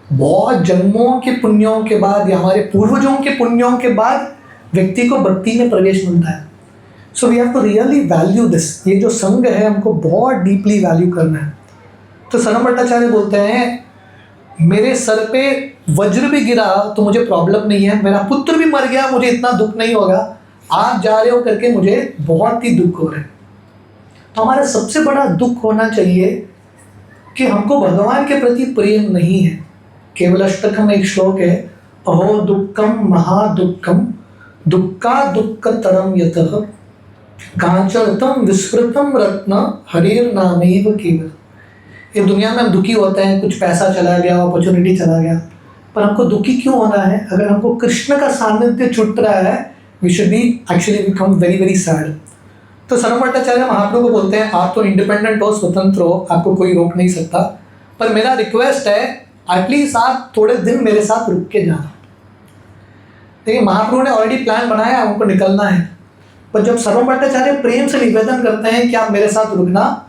बहुत जन्मों के पुण्यों के बाद या हमारे पूर्वजों के पुण्यों के बाद व्यक्ति को भक्ति में प्रवेश मिलता है। So we have to really value this. ये जो संग है हमको बहुत डीपली वैल्यू करना है। तो शरण भट्टाचार्य बोलते हैं, मेरे सर पे वज्र भी गिरा तो मुझे प्रॉब्लम नहीं है, मेरा पुत्र भी मर गया मुझे इतना दुख नहीं होगा, आप जा रहे हो करके मुझे बहुत ही दुख हो रहा है। तो हमारा सबसे बड़ा दुख होना चाहिए कि हमको भगवान के प्रति प्रेम नहीं है। केवल अष्टकम में एक श्लोक है, अहो दुक्कम महादुक्कम दुक्का दुक्कतरम यतः कांचनतम विस्मृतम रत्न हरेर नामैव केवल। ये दुनिया में हम दुखी होते हैं, कुछ पैसा चला गया, अपॉर्चुनिटी चला गया, पर हमको दुखी क्यों होना है? अगर हमको कृष्ण का सानिध्य छूट रहा है, we should be actually become very very sad. तो शरण भट्टाचार्य महाप्रभु को बोलते हैं, आप तो इंडिपेंडेंट हो, स्वतंत्र हो, आपको कोई रोक नहीं सकता, पर मेरा रिक्वेस्ट है एटलीस्ट आप थोड़े दिन मेरे साथ रुक के जाना। देखिए महाप्रभु ने ऑलरेडी प्लान बनाया, हमको निकलना है, पर जब शरण भट्टाचार्य प्रेम से निवेदन करते हैं कि आप मेरे साथ रुकना,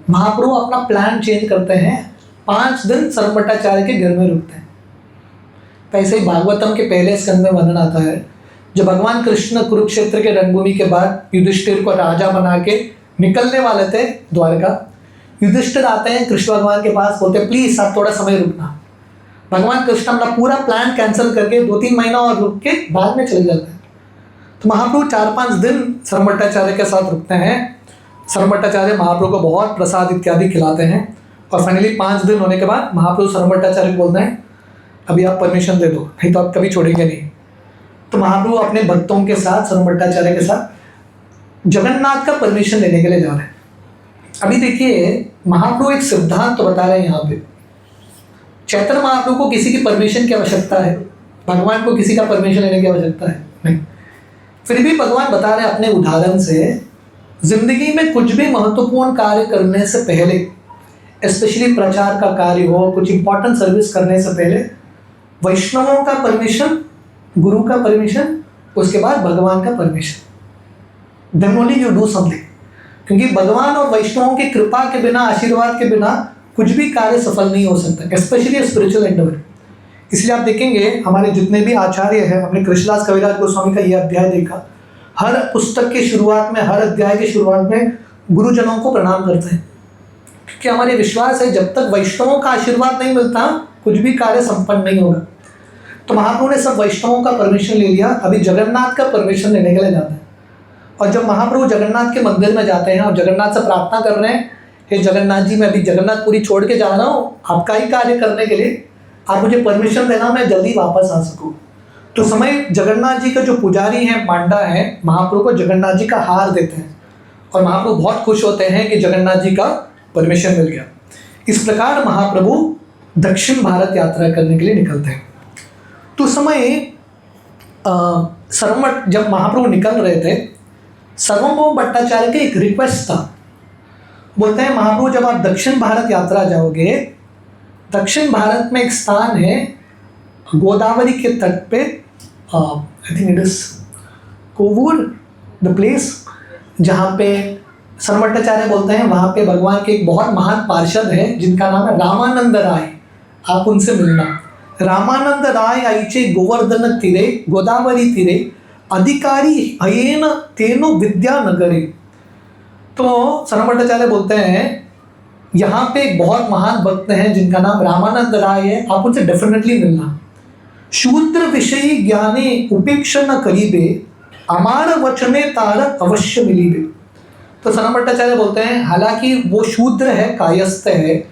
महाप्रभु अपना प्लान चेंज करते हैं, 5 दिन शरण भट्टाचार्य के घर में रुकते हैं। ऐसे ही भागवतम के पहले स्कंद में वर्णन आता है, जब भगवान कृष्ण कुरुक्षेत्र के रणभूमि के बाद युधिष्ठिर को राजा बना के निकलने वाले थे द्वारका, युधिष्ठिर आते हैं कृष्ण भगवान के पास, बोलते हैं प्लीज आप थोड़ा समय रुकना। भगवान कृष्ण अपना पूरा प्लान कैंसिल करके 2-3 महीना और रुक के बाद में चले जाते हैं। तो महाप्रभु 4-5 दिन शरण भट्टाचार्य के साथ रुकते हैं। शरण भट्टाचार्य महाप्रभु को बहुत प्रसाद इत्यादि खिलाते हैं और फाइनली 5 दिन होने के बाद महाप्रभु शरण भट्टाचार्य को बोलते हैं, अभी आप परमिशन दे दो, नहीं तो आप कभी छोड़ेंगे नहीं। तो महाप्रभु अपने भक्तों के साथ, शरण भट्टाचार्य के साथ जगन्नाथ का परमिशन लेने के लिए जा रहे हैं। अभी देखिए महाप्रभु एक सिद्धांत तो बता रहे हैं यहाँ पे, चैतन्य महाप्रभु को किसी की परमिशन की आवश्यकता है, भगवान को किसी का परमिशन लेने की आवश्यकता है नहीं। फिर भी भगवान बता रहे हैं अपने उदाहरण से, जिंदगी में कुछ भी महत्वपूर्ण कार्य करने से पहले, स्पेशली प्रचार का कार्य हो, कुछ इंपॉर्टेंट सर्विस करने से पहले वैष्णवों का परमिशन, गुरु का परमिशन, उसके बाद भगवान का permission, then only you do something. क्योंकि भगवान और वैष्णवों की कृपा के बिना, आशीर्वाद के बिना कुछ भी कार्य सफल नहीं हो सकता, स्पेशली स्पिरिचुअल एंडेवर। इसलिए आप देखेंगे हमारे जितने भी आचार्य हैं, हमने कृष्णदास कविराज गोस्वामी का यह अध्याय देखा, हर पुस्तक के शुरुआत में, हर अध्याय के शुरुआत में गुरुजनों को प्रणाम करते हैं, क्योंकि हमारे विश्वास है जब तक वैष्णवों का आशीर्वाद नहीं मिलता कुछ भी कार्य संपन्न नहीं होगा। तो महाप्रभु ने सब वैष्णवों का परमिशन ले लिया, अभी जगन्नाथ का परमिशन लेने के लिए जाते हैं। और जब महाप्रभु जगन्नाथ के मंदिर में जाते हैं और जगन्नाथ से प्रार्थना कर रहे हैं, हे जगन्नाथ जी मैं अभी जगन्नाथपुरी छोड़ के जा रहा हूँ आपका ही कार्य करने के लिए, आप मुझे परमिशन देना, मैं जल्दी वापस आ सकूँ। तो समय जगन्नाथ जी का जो पुजारी हैं, पांडा है, महाप्रभु को जगन्नाथ जी का हार देते हैं और महाप्रभु बहुत खुश होते हैं कि जगन्नाथ जी का परमिशन मिल गया। इस प्रकार महाप्रभु दक्षिण भारत यात्रा करने के लिए निकलते हैं। तो समय जब महाप्रभु निकल रहे थे, सर्वभौम भट्टाचार्य के एक रिक्वेस्ट था, बोलते हैं महाप्रभु जब आप दक्षिण भारत यात्रा जाओगे, दक्षिण भारत में एक स्थान है गोदावरी के तट पे, I think it is Kovvur the place, जहाँ पे शरण भट्टाचार्य बोलते हैं वहाँ पे भगवान के एक बहुत महान पार्षद है जिनका नाम है रामानंद राय, आप उनसे मिलना। रामानंद राय आईचे गोवर्धन तीरे गोदावरी तीरे अधिकारी हयेन तेनो विद्यानगरे। तो शरण भट्टाचार्य बोलते हैं यहाँ पे एक बहुत महान भक्त हैं जिनका नाम रामानंद राय है, आप उनसे डेफिनेटली मिलना। शूद्र विषयी ज्ञाने उपेक्षा न करीबे अमार वचने तार अवश्य मिलीबे। तो शरण भट्टाचार्य बोलते हैं हालांकि वो शूद्र है, कायस्थ है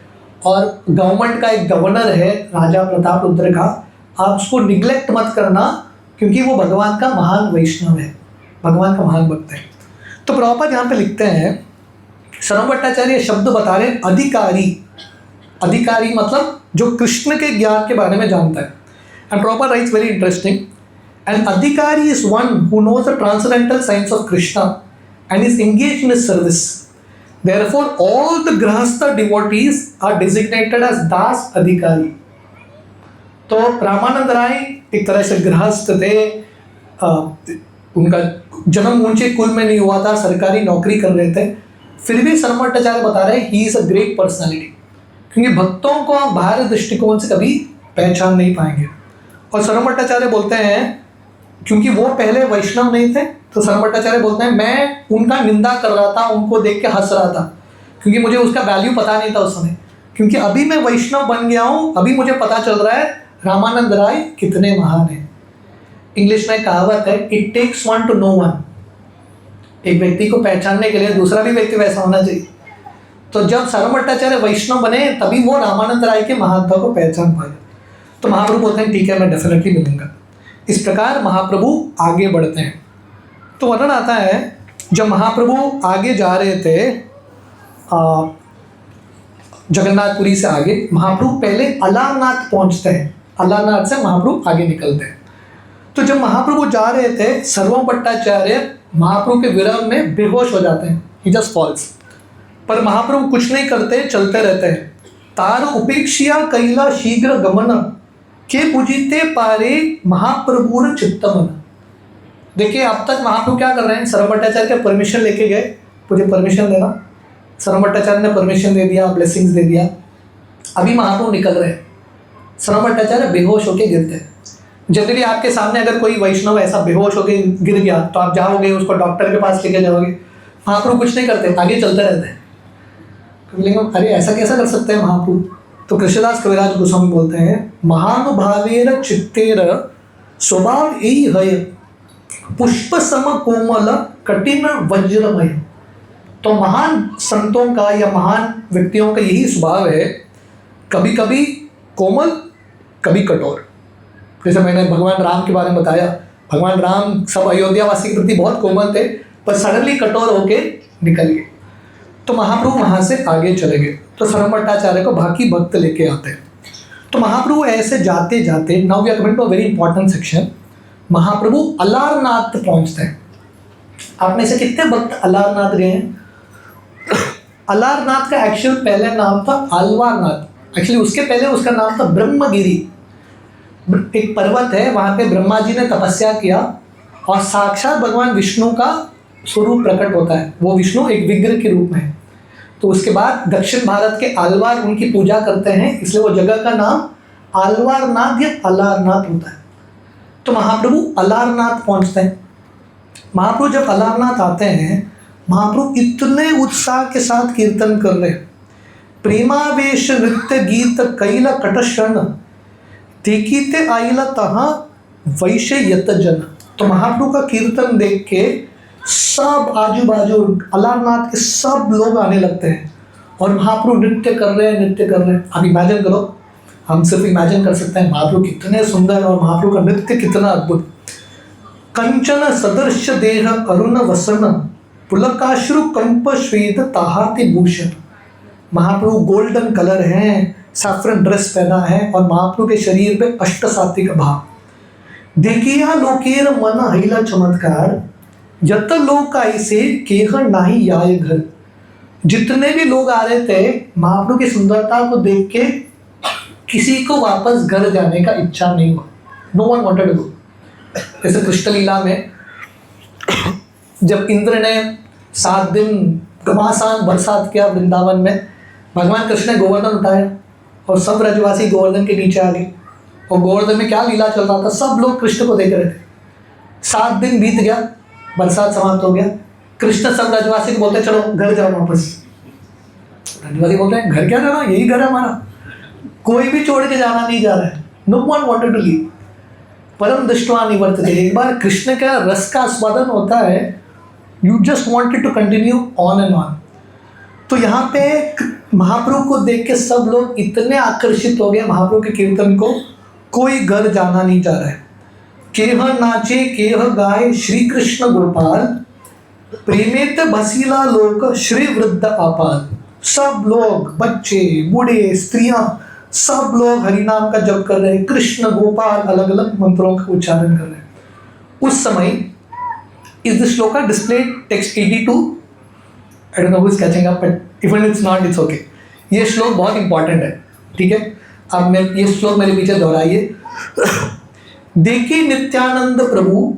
और गवर्नमेंट का एक गवर्नर है राजा प्रताप रुद्र का, आप उसको निग्लेक्ट मत करना क्योंकि वो भगवान का महान वैष्णव है, भगवान का महान भक्त है। तो प्रभुपाद यहाँ पे लिखते हैं, शरवण भट्टाचार्य शब्द बता रहे अधिकारी। अधिकारी मतलब जो कृष्ण के ज्ञान के बारे में जानता है। And Prabhupada writes very interesting, and अधिकारी is one who knows the transcendental science of Krishna and is engaged in his service. Therefore, all the Grahastha devotees are designated as Das Adhikari. तो रामानंद राय एक तरह से गृहस्थ थे, उनका जन्म ऊंचे कुल में नहीं हुआ था, सरकारी नौकरी कर रहे थे, फिर भी शरवण भट्टाचार्य बता रहे हैं he is a great personality, क्योंकि भक्तों को आप बाहरी दृष्टिकोण से कभी पहचान नहीं पाएंगे। और शरवण भट्टाचार्य बोलते हैं, क्योंकि वो पहले वैष्णव नहीं थे, तो शरवण भट्टाचार्य बोलते हैं मैं उनका निंदा कर रहा था, उनको देख के हंस रहा था, क्योंकि मुझे उसका वैल्यू पता नहीं था उस समय, क्योंकि अभी मैं वैष्णव बन गया हूँ, अभी मुझे पता चल रहा है रामानंद राय कितने महान हैं। इंग्लिश में कहावत है, it takes one to know one. एक व्यक्ति को पहचानने के लिए दूसरा भी व्यक्ति वैसा होना चाहिए। तो जब शरवण भट्टाचार्य वैष्णव बने तभी वो रामानंद राय के महानता को पहचान पाए। तो महाप्रभु बोलते हैं ठीक है, मैं डेफिनेटली मिलूंगा। इस प्रकार महाप्रभु आगे बढ़ते हैं। तो वर्णन आता है, जब महाप्रभु आगे जा रहे थे जगन्नाथपुरी से आगे, महाप्रभु पहले अलारनाथ पहुंचते हैं, अलारनाथ से महाप्रभु आगे निकलते हैं। तो जब महाप्रभु जा रहे थे, शरवण भट्टाचार्य महाप्रभु के विरह में बेहोश हो जाते हैं, ही जस्ट फॉल्स। पर महाप्रभु कुछ नहीं करते, चलते रहते हैं। तार उपेक्षिया कैला शीघ्र गमन के पूजिते पारे महाप्रभुर चित्तमन। देखिए अब तक महाप्रभु क्या कर रहे हैं, शरवण भट्टाचार्य के परमिशन लेके गए, मुझे परमिशन देना, शरवण भट्टाचार्य ने परमिशन दे दिया, ब्लेसिंग्स दे दिया। अभी महाप्रभु निकल रहे हैं, शरवण भट्टाचार्य बेहोश होके गिरते हैं। जनरली आपके सामने अगर कोई वैष्णव ऐसा बेहोश होके गिर गया तो आप जाओगे, उसको डॉक्टर के पास लेके जाओगे। महाप्रभु कुछ नहीं करते, आगे चलते रहते हैं। बोलेंगे अरे ऐसा कैसा कर सकते हैं महाप्रभु? तो कृष्णदास कविराज गोस्वामी बोलते हैं, महानुभावेर चित्तेर स्वभाव यही है, पुष्प सम कोमल कठिन वज्रमय। तो महान संतों का या महान व्यक्तियों का यही स्वभाव है, कभी कभी कोमल कभी कठोर। जैसे मैंने भगवान राम के बारे में बताया, भगवान राम सब अयोध्यावासी के प्रति बहुत कोमल थे, पर सडनली कठोर होके निकल गए। तो महाप्रभु वहाँ से आगे चले गए। तो शरवण भट्टाचार्य को बाकी भक्त लेके आते हैं। तो महाप्रभु ऐसे जाते जाते, now we are coming to a very important section, Mahaprabhu Alarnath पहुँचते हैं। आप में से कितने भक्त अलारनाथ गए हैं? अलारनाथ का एक्चुअल पहले नाम था आलवारनाथ। एक्चुअली उसके पहले उसका नाम था ब्रह्मगिरी। एक पर्वत है, वहाँ पे ब्रह्मा जी ने तपस्या किया और साक्षात भगवान विष्णु का स्वरूप प्रकट होता है। वो विष्णु एक विग्रह के रूप में है। तो उसके बाद दक्षिण भारत के आलवार उनकी पूजा करते हैं, इसलिए वो जगह का नाम आलवारनाथ या अलारनाथ होता है। तो महाप्रभु अलारनाथ पहुँचते हैं। महाप्रभु जब अलारनाथ आते हैं, महाप्रभु इतने उत्साह के साथ कीर्तन कर रहे, प्रेमावेश नृत्य गीत कैल कटशरण देखीते आइला तहाँ वैश्य यत जन। तो महाप्रभु का कीर्तन देख के सब आजू बाजू अलारनाथ के सब लोग आने लगते हैं और महाप्रभु नृत्य कर रहे हैं। आप इमेजिन करो, हम सिर्फ इमेजिन कर सकते हैं महाप्रभु कितने सुंदर और महाप्रभु का नृत्य कितना अद्भुत। कंचन सदर्श देह अरुण वसन पुलकाश्रु कंप श्वेत ताहाति भूषण। महाप्रभु गोल्डन कलर हैं, सैफरन ड्रेस पहना है और महाप्रभु के शरीर पे अष्ट सात्विक भाव। देखिया लोकेर मन हिला चमत्कार यत लोक ऐसे केह नाही आए घर। जितने भी लोग आ रहे थे, महाप्रभु की सुंदरता को देख के किसी को वापस घर जाने का इच्छा नहीं हुआ। No one wanted to go. जैसे कृष्ण लीला में जब इंद्र ने 7 दिन घमासान बरसात किया वृंदावन में, भगवान कृष्ण ने गोवर्धन उठाया और सब ब्रजवासी गोवर्धन के नीचे आ गए। और गोवर्धन में क्या लीला चल रहा था, सब लोग कृष्ण को देख रहे थे। 7 दिन बीत गया, बरसात समाप्त हो गया। कृष्ण सब ब्रजवासी को बोलते चलो घर जाओ वापस। ब्रजवासी बोलते हैं घर क्या जाना, यही घर है हमारा, कोई भी छोड़ के जाना नहीं जा रहा है। No one wanted to leave. परम दृष्टवा निवर्तते। एक बार कृष्ण का रस का आस्वादन होता है, you just wanted to continue on and on. तो यहाँ पे महाप्रभु को देख के सब लोग इतने आकर्षित हो गए महाप्रभु के कीर्तन को, कोई घर जाना नहीं जा रहा है। केह नाचे केह गाए श्री कृष्ण गोपाल प्रेमित बसीला लोक श्री वृद्ध आपात, सब लोग, बच्चे, बूढ़े, स्त्रियां, सब लोग हरिनाम का जप कर रहे हैं, कृष्ण गोपाल अलग अलग मंत्रों का उच्चारण कर रहे हैं। उस समय is the shloka displayed text 82? I don't know who is catching up, but even it's not, it's okay. ये श्लोक बहुत इंपॉर्टेंट है, ठीक है। अब मैं ये श्लोक मेरे पीछे दोहराइए। देखी नित्यानंद प्रभु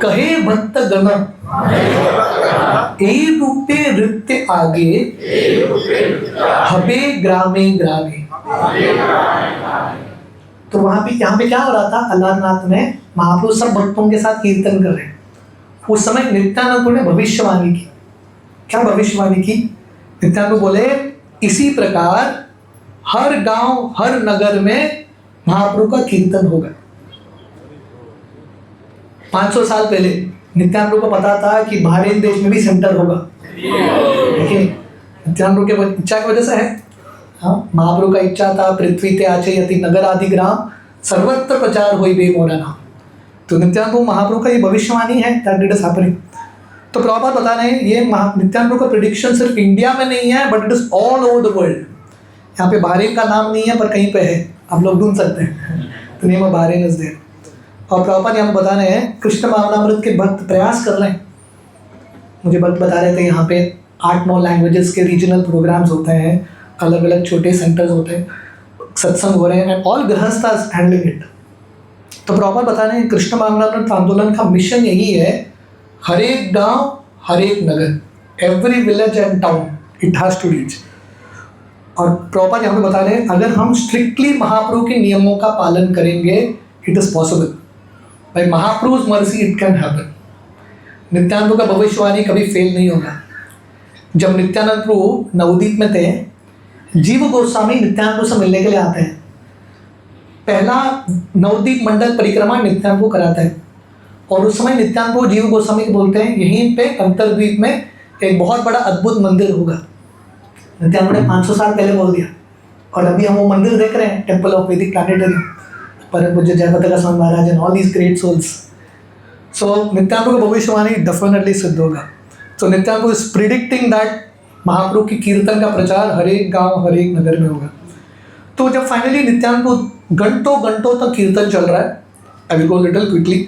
कहे भक्त गण, ए रूपे नृत्य आगे, हबे ग्रामे ग्रामे। तो वहां पे यहाँ पे क्या हो रहा था? अलारनाथ में महाप्रभु सब भक्तों के साथ कीर्तन कर रहे हैं। उस समय नित्यानंद ने भविष्यवाणी की। क्या भविष्यवाणी की? नित्यानंद बोले इसी प्रकार हर गांव हर नगर में महाप्रभु का कीर्तन होगा। 500 साल पहले नित्यानंद को पता था कि भारत देश में भी सेंटर होगा। नित्यानंद के इच्छा की वजह से है। हाँ, महाप्रभु का इच्छा था पृथ्वी ते आचे यति नगर आदि ग्राम सर्वत्र प्रचार होई बे मोरा नाम। तो नित्यानंद महाप्रभु का ये भविष्यवाणी है, दैट इट इज हैपनिंग। तो प्रभुपाद बता रहे हैं ये नित्यानंद का प्रेडिक्शन सिर्फ इंडिया में नहीं है, but it is all over the world. यहाँ पे बहरीन का नाम नहीं है पर कहीं पे है, आप लोग ढूंढ सकते हैं। तो name of Bahrain is there. और प्रभुपाद यहाँ बता रहे हैं कृष्ण भावनामृत के भक्त प्रयास कर रहे हैं। मुझे भक्त बता रहे थे यहाँ पे 8-9 लैंग्वेजेस के रीजनल प्रोग्राम्स होते हैं, अलग अलग छोटे सेंटर्स होते हैं, सत्संग हो रहे हैं, एंड ऑल गृहस्थास हैंडलिंग इट। तो प्रॉपर बता रहे हैं कृष्ण भावनामृत आंदोलन का मिशन यही है, हर एक गांव हर एक नगर, every village and town it has to reach. और प्रॉपर यहाँ पे बता रहे हैं अगर हम स्ट्रिक्टली महाप्रभु के नियमों का पालन करेंगे इट इज पॉसिबल। बाय महाप्रभु's mercy it can happen. Nityananda का भविष्यवाणी कभी फेल नहीं होगा। जब नित्यानंद प्रभु नवदीप में थे, जीव गोस्वामी नित्यानंद से मिलने के लिए आते हैं। पहला नवदीप मंडल परिक्रमा नित्यानंद कराता है, और उस समय नित्यानंद जीव गोस्वामी को बोलते हैं यहीं पे अंतरद्वीप में एक बहुत बड़ा अद्भुत मंदिर होगा। नित्यानंद ने 500 साल पहले बोल दिया, और अभी हम वो मंदिर देख रहे हैं, टेम्पल ऑफ वैदिक प्लैनेटरियम, परम पूज्य Jayapataka Swami Maharaj and all these great souls. So Nityananda का भविष्यवाणी डेफिनेटली सिद्ध होगा। तो Nityananda is predicting that Mahaprabhu की कीर्तन का प्रचार हर एक गांव हर एक नगर में होगा। तो जब फाइनली नित्यानंद घंटों घंटों तक कीर्तन चल रहा है, आई will go little quickly.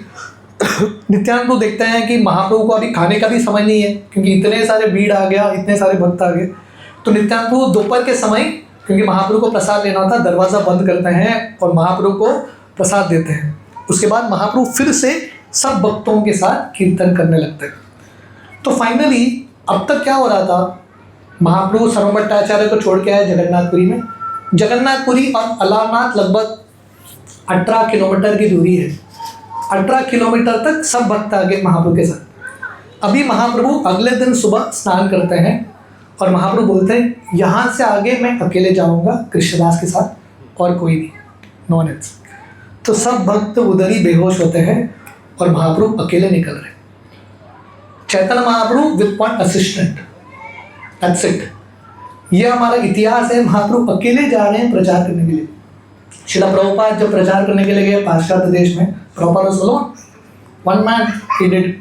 Nityanand को देखते हैं कि महाप्रभु को अभी खाने का भी समय नहीं है, क्योंकि इतने सारे भीड़ आ गया, इतने सारे भक्त आ गए। तो नित्यानंद दोपहर के समय, क्योंकि महाप्रभु को प्रसाद लेना था, दरवाज़ा बंद करते हैं और महाप्रभु को प्रसाद देते हैं। उसके बाद महाप्रभु फिर से सब भक्तों के साथ कीर्तन करने लगते हैं। तो फाइनली अब तक क्या हो रहा था, महाप्रभु सर्व भट्टाचार्य को छोड़ के आए जगन्नाथपुरी में। जगन्नाथपुरी और अलारनाथ लगभग 18 किलोमीटर की दूरी है। 18 किलोमीटर तक सब भक्त आ गए महाप्रभु के साथ। अभी महाप्रभु अगले दिन सुबह स्नान करते हैं और महाप्रभु बोलते हैं यहाँ से आगे मैं अकेले जाऊँगा कृष्णदास के साथ, और कोई नहीं, नो वन एल्स। तो सब भक्त उधर ही बेहोश होते हैं और महाप्रभु अकेले निकल रहे। Chaitanya Mahaprabhu with one assistant, that's it. ये हमारा इतिहास है। महाप्रभु अकेले जा रहे हैं प्रचार करने के लिए। श्रील प्रभुपाद जब प्रचार करने के लिए गए पाश्चात्य देश में, Prabhupada was alone, one man he did.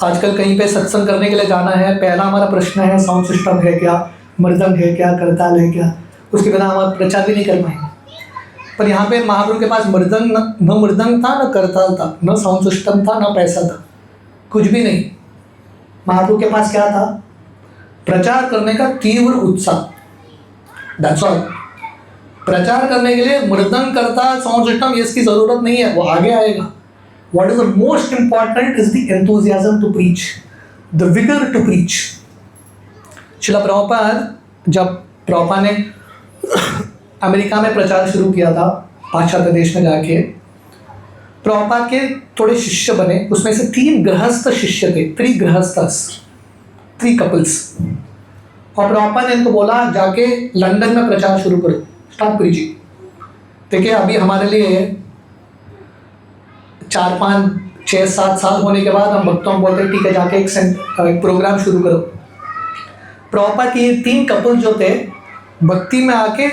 आजकल कहीं पे सत्संग करने के लिए जाना है, पहला हमारा प्रश्न है साउंड सिस्टम है क्या, मृदंग है क्या, करताल है क्या, उसके बिना हम प्रचार भी नहीं कर पाएंगे। पर यहाँ पे महाप्रभु के पास मृदंग न मृदंग था, न करताल था, न साउंड सिस्टम था, न पैसा था, कुछ भी नहीं। महाप्रभु के पास क्या था? प्रचार करने का तीव्र उत्साह, दैट्स ऑल। प्रचार करने के लिए मृदंग, करताल, साउंड सिस्टम ये इसकी ज़रूरत नहीं है, वो आगे आएगा। What is the most important is the enthusiasm to preach, the vigor to preach. Srila Prabhupada जब प्रभुपाद ने अमेरिका में प्रचार शुरू किया था, पाश्चात्य देश में जाके, प्रभुपाद के थोड़े शिष्य बने, उसमें से 3 गृहस्थ शिष्य थे, 3 गृहस्थस, 3 कपल्स। और प्रभुपाद ने इनको बोला जाके लंदन में प्रचार शुरू करो, स्टार्ट प्रीचिंग। देखिए अभी हमारे लिए 4, 5, 6, 7 साल होने के बाद हम भक्तों को बोलते हैं ठीक है जाके एक प्रोग्राम शुरू करो। प्रभुपाद के 3 कपल जो थे भक्ति में आके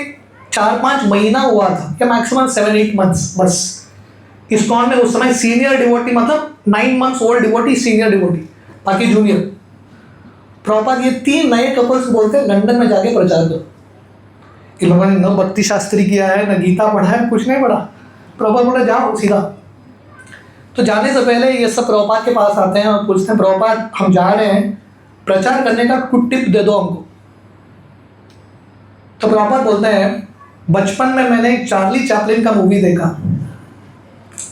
4-5 महीना हुआ था, क्या मैक्सिमम 7-8 मंथ्स बस। इस्कॉन में उस समय सीनियर डिवोटी मतलब 9 months old devotee senior devotee, बाकी जूनियर। प्रभुपाद ये 3 नए कपल्स बोलते हैं लंदन में जाके प्रचार करो। इन लोगों ने न भक्ति शास्त्री किया है, न गीता पढ़ा है, कुछ नहीं पढ़ा। प्रभुपाद बोले जाओ सीधा। तो जाने से पहले ये सब प्रभुपाद के पास आते हैं और पूछते हैं प्रभुपाद हम जा रहे हैं, प्रचार करने का कुछ टिप दे दो हमको। तो प्रभुपाद बोलते हैं बचपन में मैंने एक चार्ली चैपलिन का मूवी देखा।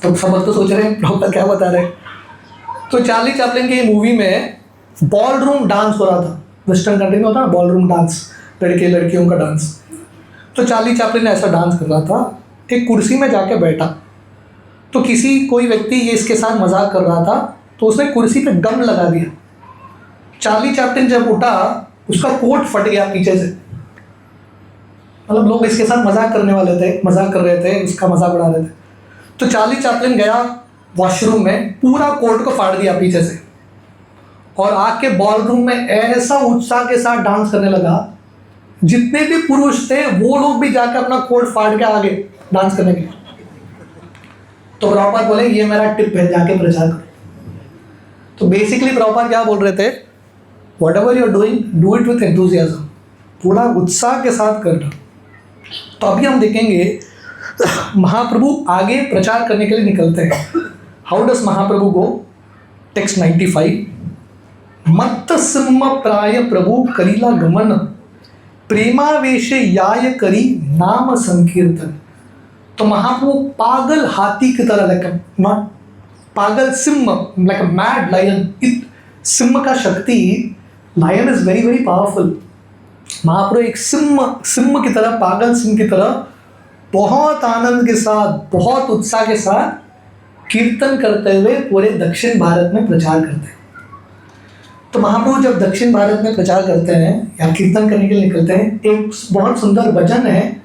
तो सब तो सोच रहे हैं प्रभुपाद क्या बता रहे हैं। तो चार्ली चैपलिन की मूवी में बॉल रूम डांस हो रहा था। वेस्टर्न कंट्री में होता है बॉल रूम डांस, लड़के लड़कियों का डांस। तो चार्ली चैपलिन ऐसा डांस कर रहा था, एक कुर्सी में जाके बैठा। तो कोई व्यक्ति ये इसके साथ मजाक कर रहा था, तो उसने कुर्सी पे गम लगा दिया। चार्ली चैपलिन जब उठा, उसका कोट फट गया पीछे से। मतलब लोग इसके साथ मजाक करने वाले थे, मजाक कर रहे थे, उसका मजाक उड़ा रहे थे। तो चार्ली चैपलिन गया वॉशरूम में, पूरा कोट को फाड़ दिया पीछे से और आके बॉल रूम में ऐसा उत्साह के साथ डांस करने लगा। जितने भी पुरुष थे वो लोग भी जाकर अपना कोट फाड़ के आगे डांस करने के लिए। तो प्रभुपाद बोले ये मेरा टिप है, जाके प्रचार करो। तो बेसिकली प्रभुपाद क्या बोल रहे थे, whatever you are doing do it with enthusiasm, पूरा उत्साह के साथ करना। तो अभी हम देखेंगे महाप्रभु आगे प्रचार करने के लिए निकलते हैं। How does Mahaprabhu go? Text 95, मत्त सिम्म प्राय प्रभु करीला गमन, प्रेमावेश याय करी नाम संकीर्तन। तो महाप्रभु पागल हाथी की तरह, लाइक नॉट पागल सिम्म, लाइक अ मैड लायन। सिम्म का शक्ति, lion is very very powerful. Mahaprabhu एक सिम्म की तरह, पागल सिंह की तरह बहुत आनंद के साथ, बहुत उत्साह के साथ कीर्तन करते हुए पूरे दक्षिण भारत में प्रचार करते हैं। तो महाप्रभु जब दक्षिण भारत में प्रचार करते हैं या कीर्तन करने के लिए निकलते हैं, एक बहुत सुंदर भजन है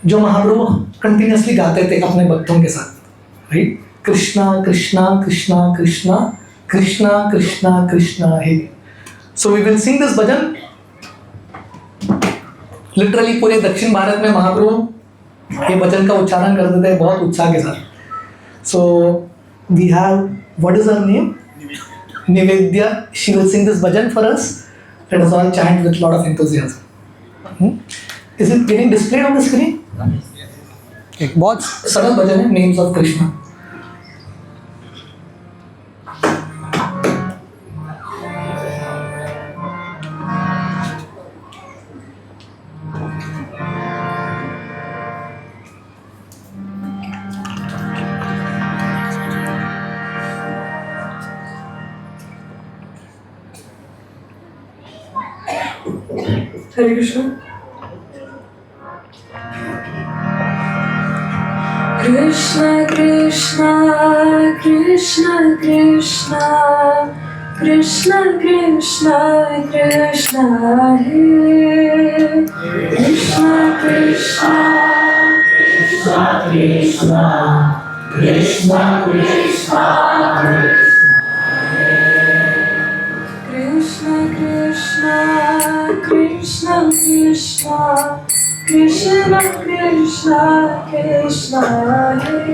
जो महाप्रभु कंटिन्यूसली गाते थे अपने भक्तों के साथ, राइट? कृष्णा कृष्णा कृष्णा कृष्णा कृष्णा कृष्णा कृष्णा हे। So we will sing this bhajan. Literally पूरे दक्षिण भारत में महाप्रभु ये भजन का उच्चारण करते थे बहुत उत्साह के साथ। So we have, what is her name? Nivedya. She will sing this bhajan for us. Let us all chant with a lot of enthusiasm. Is it getting displayed on the screen? एक बहुत सरल भजन है, Names of Krishna. हरे कृष्ण। कृष्ण कृष्ण कृष्ण कृष्ण कृष्ण कृष्ण कृष्ण हे। कृष्ण कृष्ण कृष्ण कृष्ण कृष्ण कृष्ण कृष्ण कृष्ण कृष्ण कृष्ण कृष्ण हे।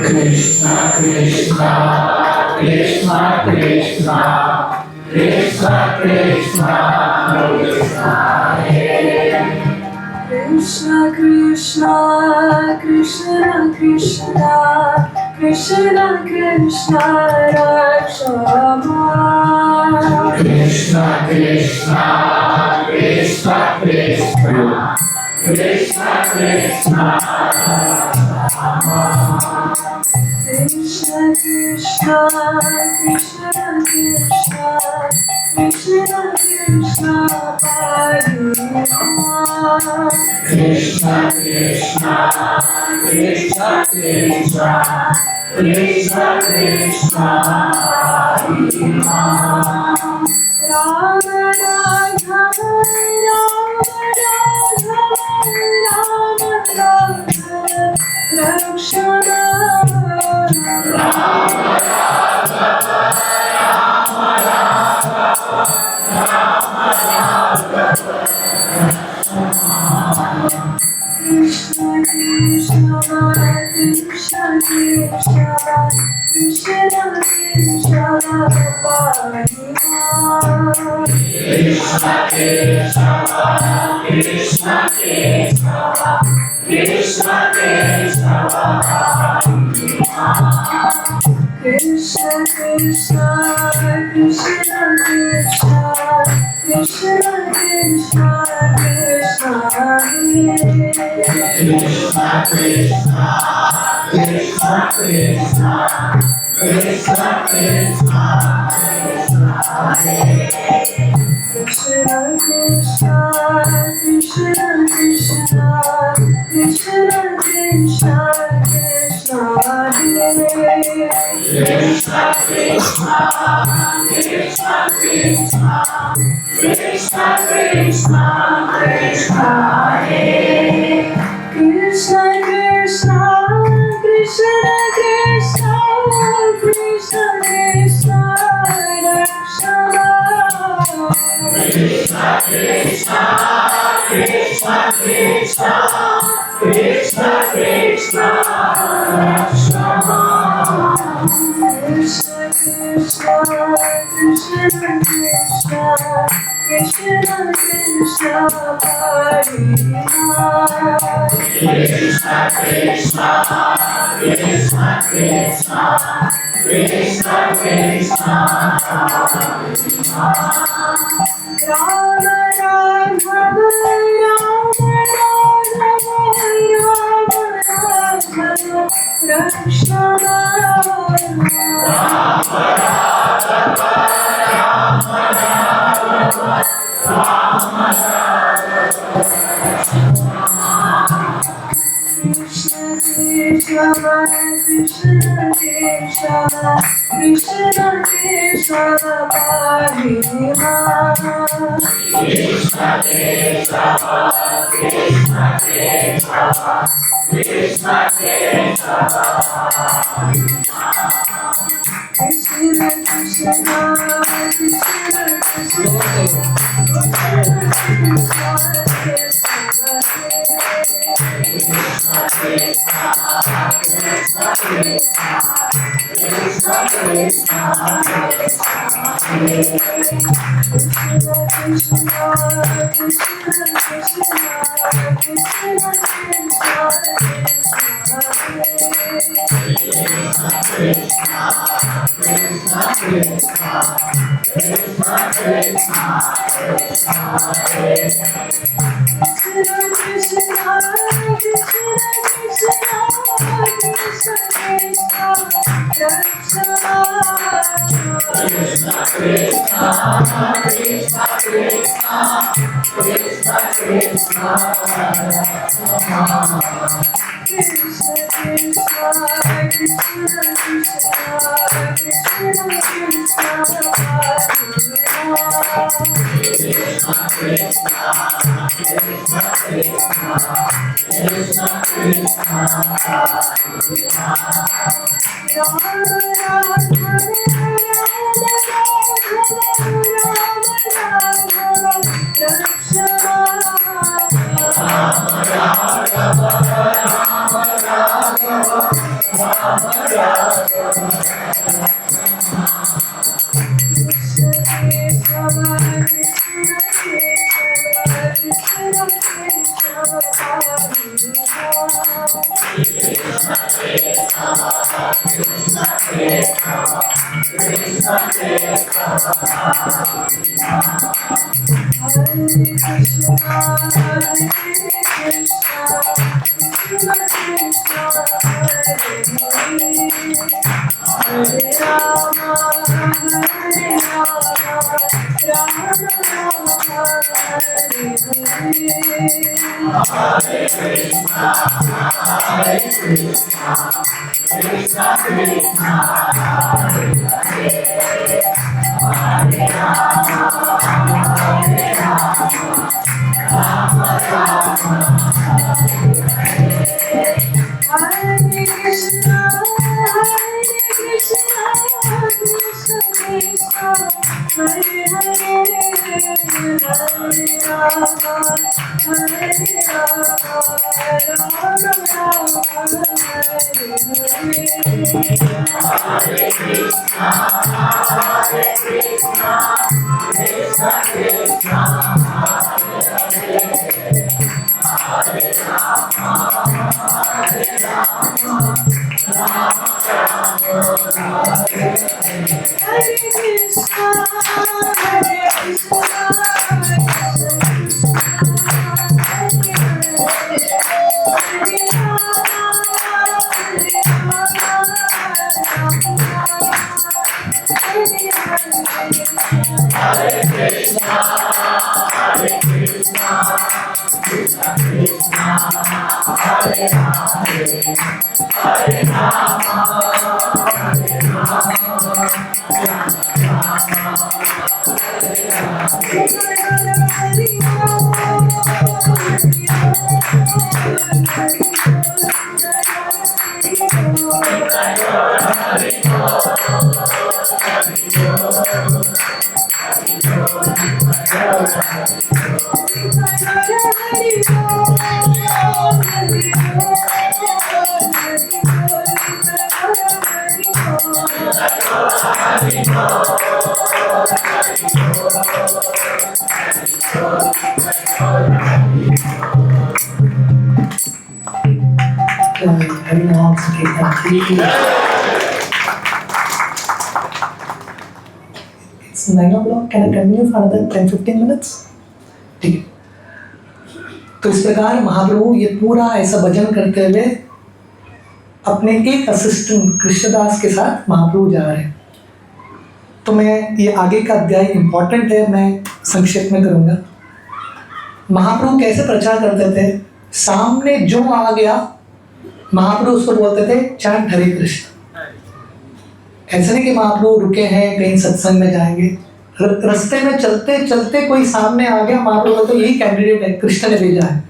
कृष्ण कृष्ण कृष्ण कृष्ण कृष्ण कृष्ण कृष्ण हे। कृष्ण कृष्ण कृष्ण कृष्ण कृष्ण कृष्ण रक्षमा। कृष्ण कृष्ण कृष्ण कृष्ण कृष्ण कृष्ण कृष्ण कृष्ण कृष्ण कृष्ण कृष्ण कृष्ण कृष्ण कृष्ण कृष्ण कृष्ण कृष्ण कृष्ण राम राघव राम राघव राम राघव रक्षण। Krishna Krishna Krishna It's 9 o'clock. Can I continue for another 10-15 minutes? ठीक है। तो इस प्रकार महाप्रभु ये पूरा ऐसा भजन करते हुए अपने एक असिस्टेंट कृष्णदास के साथ महाप्रभु जा रहे हैं। तो मैं ये आगे का अध्याय इम्पोर्टेंट है, मैं संक्षेप में करूँगा। महाप्रभु कैसे प्रचार करते थे? सामने जो आ गया महाप्रभु उसको बोलते थे चैंट हरे कृष्ण। ऐसा नहीं कि महाप्रभु रुके हैं कहीं सत्संग में जाएंगे, रास्ते में चलते चलते कोई सामने आ गया, महाप्रभु बोलते यही कैंडिडेट है, कृष्ण ने भेजा है।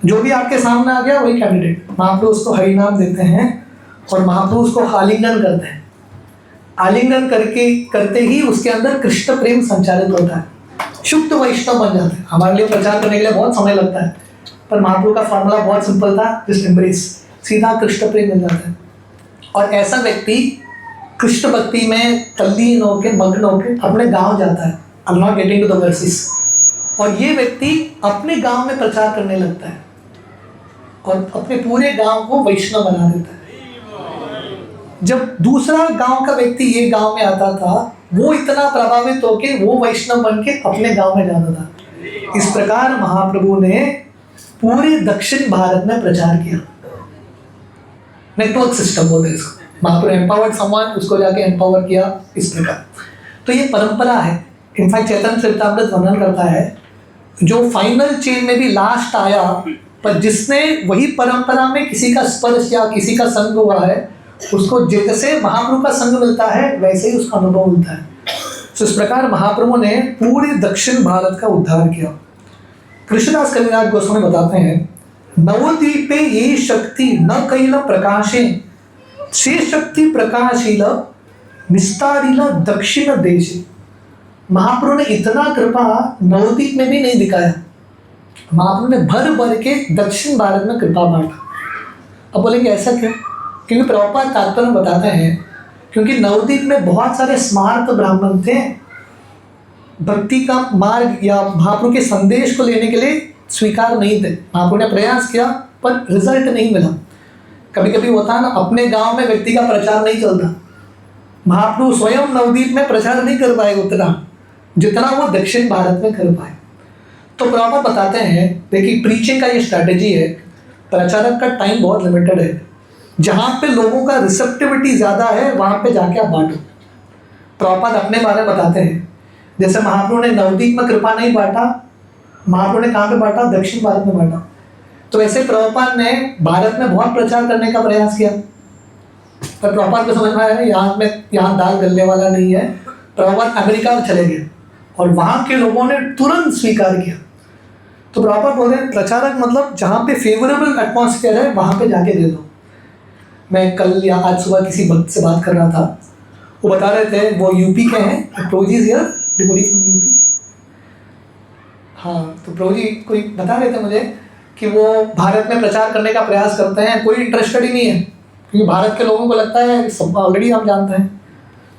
जो भी आपके सामने आ गया वही कैंडिडेट। महाप्रभु उसको हरि नाम देते हैं और महाप्रभु उसको आलिंगन करते हैं। आलिंगन करते ही उसके अंदर कृष्ण प्रेम संचालित होता है, शुद्ध वैष्णव बन जाते हैं। हमारे लिए प्रचार करने के लिए बहुत समय लगता है, पर महाप्रभु का फॉर्मूला बहुत सिंपल था, जस्ट एम्ब्रेस, सीधा कृष्ण प्रेम मिल जाता है। और ऐसा व्यक्ति कृष्ण भक्ति में तल्लीन होकर मग्न होकर अपने गांव जाता है। I am not getting to the verses. और ये व्यक्ति अपने गांव में प्रचार करने लगता है और अपने पूरे गांव को वैष्णव बना देता है। जब दूसरा गांव का व्यक्ति ये गांव में आता था, वो इतना प्रभावित होकर वो वैष्णव बन के अपने गांव में जाता था। इस प्रकार महाप्रभु ने पूरे दक्षिण भारत में प्रचार किया। नेटवर्क सिस्टम बोलते हैं इसको। महाप्रभु एम्पावर्ड समवन, उसको जाके एम्पावर किया, इस प्रकार। तो ये परंपरा है। इनफैक्ट चैतन्य चरितामृत वर्णन करता है, जो फाइनल चेन में भी लास्ट आया, पर जिसने वही परंपरा में किसी का स्पर्श या किसी का संग हुआ है, उसको जैसे महाप्रभु का संग मिलता है वैसे ही उसका अनुभव मिलता है। तो इस प्रकार महाप्रभु ने पूरे दक्षिण भारत का उद्धार किया। कृष्णदास कविराज गोस्वामी बताते हैं, नवद्वीपे ये शक्ति न कैल प्रकाशे से शक्ति प्रकाशील विस्तारील दक्षिण देश। महाप्रभु ने इतना कृपा नवद्वीप में भी नहीं दिखाया, महाप्रभु ने भर भर के दक्षिण भारत में कृपा बांटा। अब बोलेंगे ऐसा क्यों? क्योंकि प्रभुपाद तात्पर्य में बताते हैं, क्योंकि नवद्वीप में बहुत सारे स्मार्त ब्राह्मण थे, भक्ति का मार्ग या महाप्रभु के संदेश को लेने के लिए स्वीकार नहीं थे। महाप्रभु ने प्रयास किया पर रिजल्ट नहीं मिला। कभी कभी होता है ना, अपने गांव में व्यक्ति का प्रचार नहीं चलता। महाप्रभु स्वयं नवद्वीप में प्रचार नहीं कर पाए उतना जितना वो दक्षिण भारत में कर पाए। तो प्रभुपाद बताते हैं, देखिए प्रीचिंग का ये स्ट्रैटेजी है, प्रचारक का टाइम बहुत लिमिटेड है। जहाँ पे लोगों का रिसेप्टिविटी ज़्यादा है वहाँ पे जाके आप बांटो। प्रभुपाद अपने बारे में बताते हैं, जैसे महाप्रभु ने नवद्वीप में कृपा नहीं बांटा, महाप्रभु ने कहाँ पे बांटा? दक्षिण भारत में बांटा। तो वैसे प्रभुपाद ने भारत में बहुत प्रचार करने का प्रयास किया, पर प्रभुपाद को समझ में आया यहाँ दाल गलने वाला नहीं है। प्रभुपाद अमेरिका में चले गए और वहाँ के लोगों ने तुरंत स्वीकार किया। तो प्रभुपाद बोल रहे हैं, प्रचारक मतलब जहाँ पे फेवरेबल एटमॉस्फेयर है वहाँ पे जाके दे दो। मैं कल या आज सुबह किसी भक्त से बात कर रहा था, वो बता रहे थे वो यूपी के हैं, प्रोजीज हियर डिवोटी फ्रॉम यूपी। हाँ, तो प्रभु जी कोई बता रहे थे मुझे कि वो भारत में प्रचार करने का प्रयास करते हैं, कोई इंटरेस्टेड ही नहीं है, क्योंकि भारत के लोगों को लगता है सब ऑलरेडी हम जानते हैं।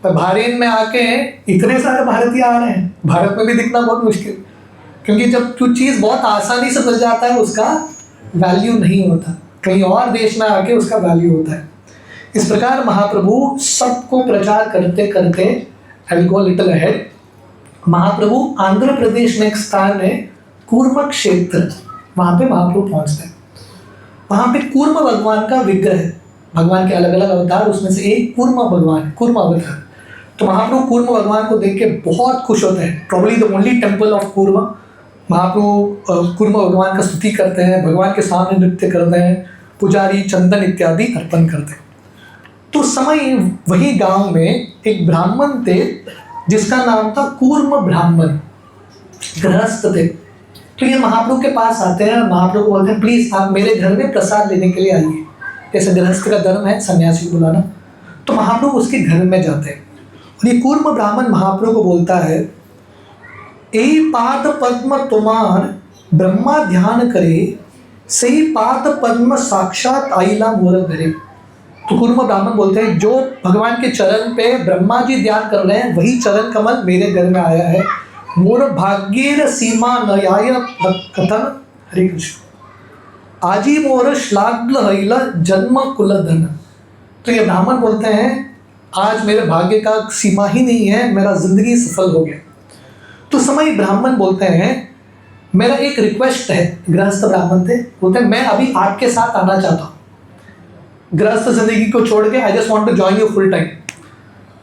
पर भारत में आके इतने सारे भारतीय आ रहे हैं, भारत में भी दिखना बहुत मुश्किल, क्योंकि जब कुछ चीज़ बहुत आसानी से मिल जाता है उसका वैल्यू नहीं होता, कहीं और देश में आके उसका वैल्यू होता है। इस प्रकार महाप्रभु सबको प्रचार करते करते, I will go little ahead, Mahaprabhu Andhra Pradesh में एक स्थान है कूर्म क्षेत्र, वहाँ पे महाप्रभु पहुँचते हैं। वहाँ पे कूर्म भगवान का विग्रह है, भगवान के अलग अलग अवतार, उसमें से एक कूर्म भगवान, कूर्म अवतार। तो महाप्रभु कूर्म भगवान को देख के बहुत खुश होते हैं। Probably the only temple of Kurma. Mahaprabhu Kurma भगवान का स्तुति करते हैं, भगवान के सामने नृत्य करते हैं, पुजारी चंदन इत्यादि अर्पण करते हैं। तो उस समय वही गांव में एक ब्राह्मण थे जिसका नाम था कूर्म ब्राह्मण, गृहस्थ थे। तो ये महाप्रभु के पास आते हैं और महाप्रभु को बोलते हैं प्लीज आप मेरे घर में प्रसाद लेने के लिए आइए। जैसे गृहस्थ का धर्म है सन्यासी को बुलाना, तो महाप्रभु उसके घर में जाते हैं। और ये कूर्म ब्राह्मण महाप्रभु को बोलता है, ए पाद पद्म तुम्हार ब्रह्मा ध्यान करे, सही पाद पद्म साक्षात आइला मोर घरे। तो कूर्म ब्राह्मण बोलते हैं जो भगवान के चरण पे ब्रह्मा जी ध्यान कर रहे हैं वही चरण कमल मेरे घर में आया है। मोर भाग्येर सीमा नयाय कथन हरे कृष्ण, आजी मोर श्लाघ्ल हईला जन्म कुल धन। तो ये ब्राह्मण बोलते हैं आज मेरे भाग्य का सीमा ही नहीं है, मेरा जिंदगी सफल हो गया। तो समय ब्राह्मण बोलते हैं मेरा एक रिक्वेस्ट है। गृहस्थ ब्राह्मण थे, बोलते हैं मैं अभी आपके साथ आना चाहता हूँ, गृहस्थ जिंदगी को छोड़ के I just want to join you full time.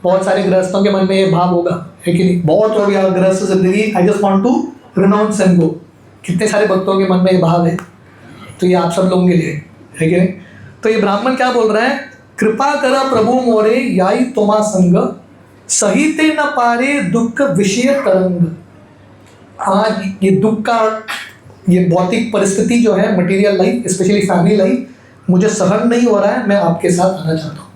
बहुत सारे गृहस्थों के मन में ये भाव होगा, है कि नहीं? बहुत हो गया गृहस्थ जिंदगी, I just want to renounce and go. कितने सारे भक्तों के मन में ये भाव है, तो ये आप सब लोगों के लिए है कि नहीं? तो ये ब्राह्मण क्या बोल रहे हैं, कृपा करा प्रभु मोरे याई तुमा संग, सहिते न पारे दुख विषय तरंग। आज ये दुख का, ये भौतिक परिस्थिति जो है, material life specially family life, मुझे सहन नहीं हो रहा है, मैं आपके साथ आना चाहता हूँ।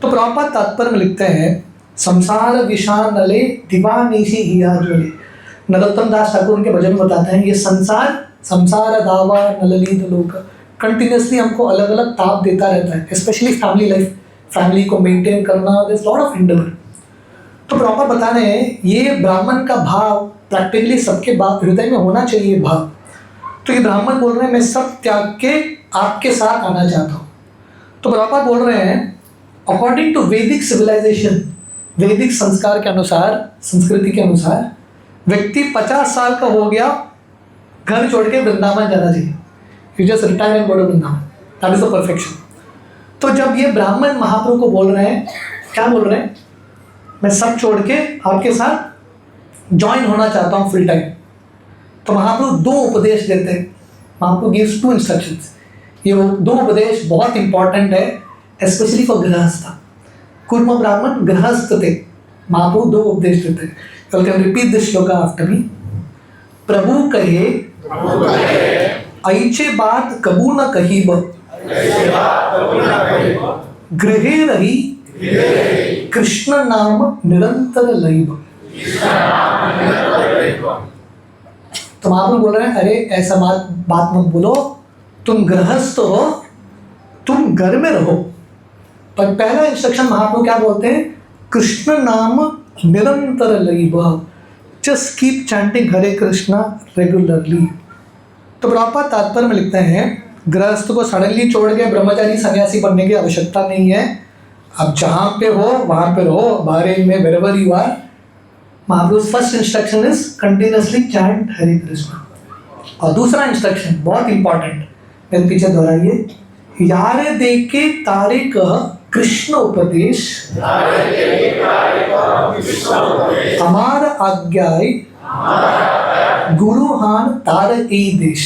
तो प्रभुपाद तात्पर्य में लिखते हैं, संसार विषान नले दीवानीशी हिया ज्वले। नरोत्तम दास ठाकुर उनके भजन में बताते हैं ये संसार दावा नलनीत लोक कंटिन्यूसली हमको अलग अलग ताप देता रहता है, स्पेशली फैमिली लाइफ, फैमिली को मेंटेन करना, there is lot of endeavour. तो प्रॉपर बता रहे हैं ये ब्राह्मण का भाव प्रैक्टिकली सबके हृदय में होना चाहिए भाव। तो ये ब्राह्मण बोल रहे हैं मैं सब त्याग के आपके साथ आना चाहता हूँ। तो प्रॉपर बोल रहे हैं अकॉर्डिंग टू वैदिक सिविलाइजेशन, वैदिक संस्कार के अनुसार, संस्कृति के अनुसार व्यक्ति 50 साल का हो गया घर छोड़ के वृंदावन जाना चाहिए। You just retire and go to Vrindavan, that is the perfection. तो जब ये ब्राह्मण महाप्रभु को बोल रहे हैं, क्या बोल रहे हैं, मैं सब छोड़ के आपके साथ ज्वाइन होना चाहता हूँ फुल टाइम। तो महाप्रभु दो उपदेश देते हैं। महाप्रभु गिव्स 2 इंस्ट्रक्शंस। ये 2 उपदेश बहुत इंपॉर्टेंट है स्पेशली फॉर गृहस्थ। कूर्म ब्राह्मण गृहस्थ थे, महाप्रभु 2 उपदेश देते हैं। यू कैन रिपीट दिस श्लोक आफ्टर मी। प्रभु कहे ऐचे बात कबू न कहीब, गृहे रही कृष्ण नाम निरंतर लईब। तो महाप्रभु बोल रहे हैं अरे ऐसा बात मत बोलो, तुम गृहस्थ हो, तुम घर में रहो। पर पहला इंस्ट्रक्शन महाप्रभु क्या बोलते हैं, कृष्ण नाम निरंतर लईब, जस्ट कीप चैंटिंग हरे कृष्णा रेगुलरली। तो प्रॉपर तात्पर्य में लिखते हैं गृहस्थ को सडनली छोड़ के ब्रह्मचारी सन्यासी बनने की आवश्यकता नहीं है। अब जहाँ पे हो वहाँ पे रहो, बहरीन में wherever you are। Mahaprabhu first instruction is continuously chant Hare Krishna. और दूसरा इंस्ट्रक्शन बहुत इंपॉर्टेंट, मेरे पीछे दोहराइए, यारे देखे तारे कह कृष्ण उपदेश, हमार आज्ञाय गुरुहान तार ए देश।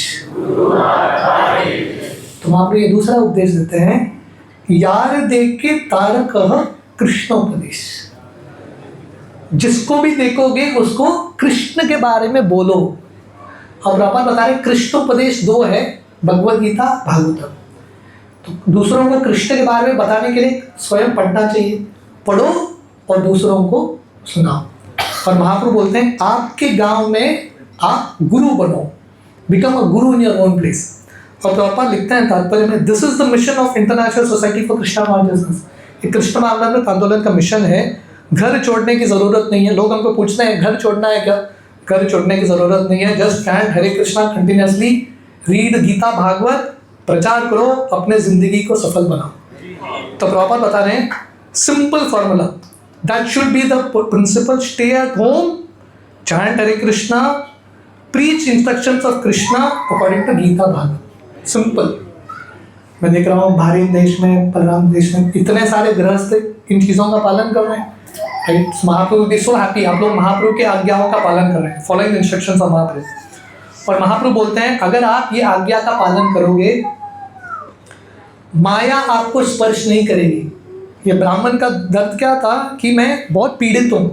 तो महाप्रभु ये दूसरा उपदेश देते हैं, यार देख के तार कह कृष्ण उपदेश। जिसको भी देखोगे उसको कृष्ण के बारे में बोलो। और प्रभुपाद बता रहे कृष्ण उपदेश 2 है, भगवद गीता, भागवतम। तो दूसरों को कृष्ण के बारे में बताने के लिए स्वयं पढ़ना चाहिए, पढ़ो और दूसरों को सुनाओ। और महाप्रभु बोलते हैं आपके गांव में आप गुरु बनो, become a Guru in your own place. और प्रभुपाद लिखते हैं तात्पर्य में, this is the mission of international Society for Krishna consciousness. ये कृष्ण आंदोलन आंदोलन का मिशन है। घर छोड़ने की जरूरत नहीं है। लोग हमको पूछते हैं घर छोड़ना है क्या, घर छोड़ने की जरूरत नहीं है। Just chant Hare Krishna continuously, read Gita Bhagavat, प्रचार करो, अपने जिंदगी को सफल बनाओ। तो प्रॉपर बता रहे हैं simple formula, that should be the principle, stay at home, chant Hare Krishna, preach instructions of Krishna according to Gita Bhagavat. Simple. मैं देख रहा हूँ भारत देश में, बलराम देश में इतने सारे गृहस्थ इन चीज़ों का पालन कर रहे हैं। राइट? महाप्रभु बी सो हैप्पी, आप लोग महाप्रभु के आज्ञाओं का पालन कर रहे हैं, फॉलोइंग इंस्ट्रक्शंस ऑफ महाप्रभु। और महाप्रभु बोलते हैं अगर आप ये आज्ञा का पालन करोगे, माया आपको स्पर्श नहीं करेगी। ये ब्राह्मण का दर्द क्या था कि मैं बहुत पीड़ित हूँ,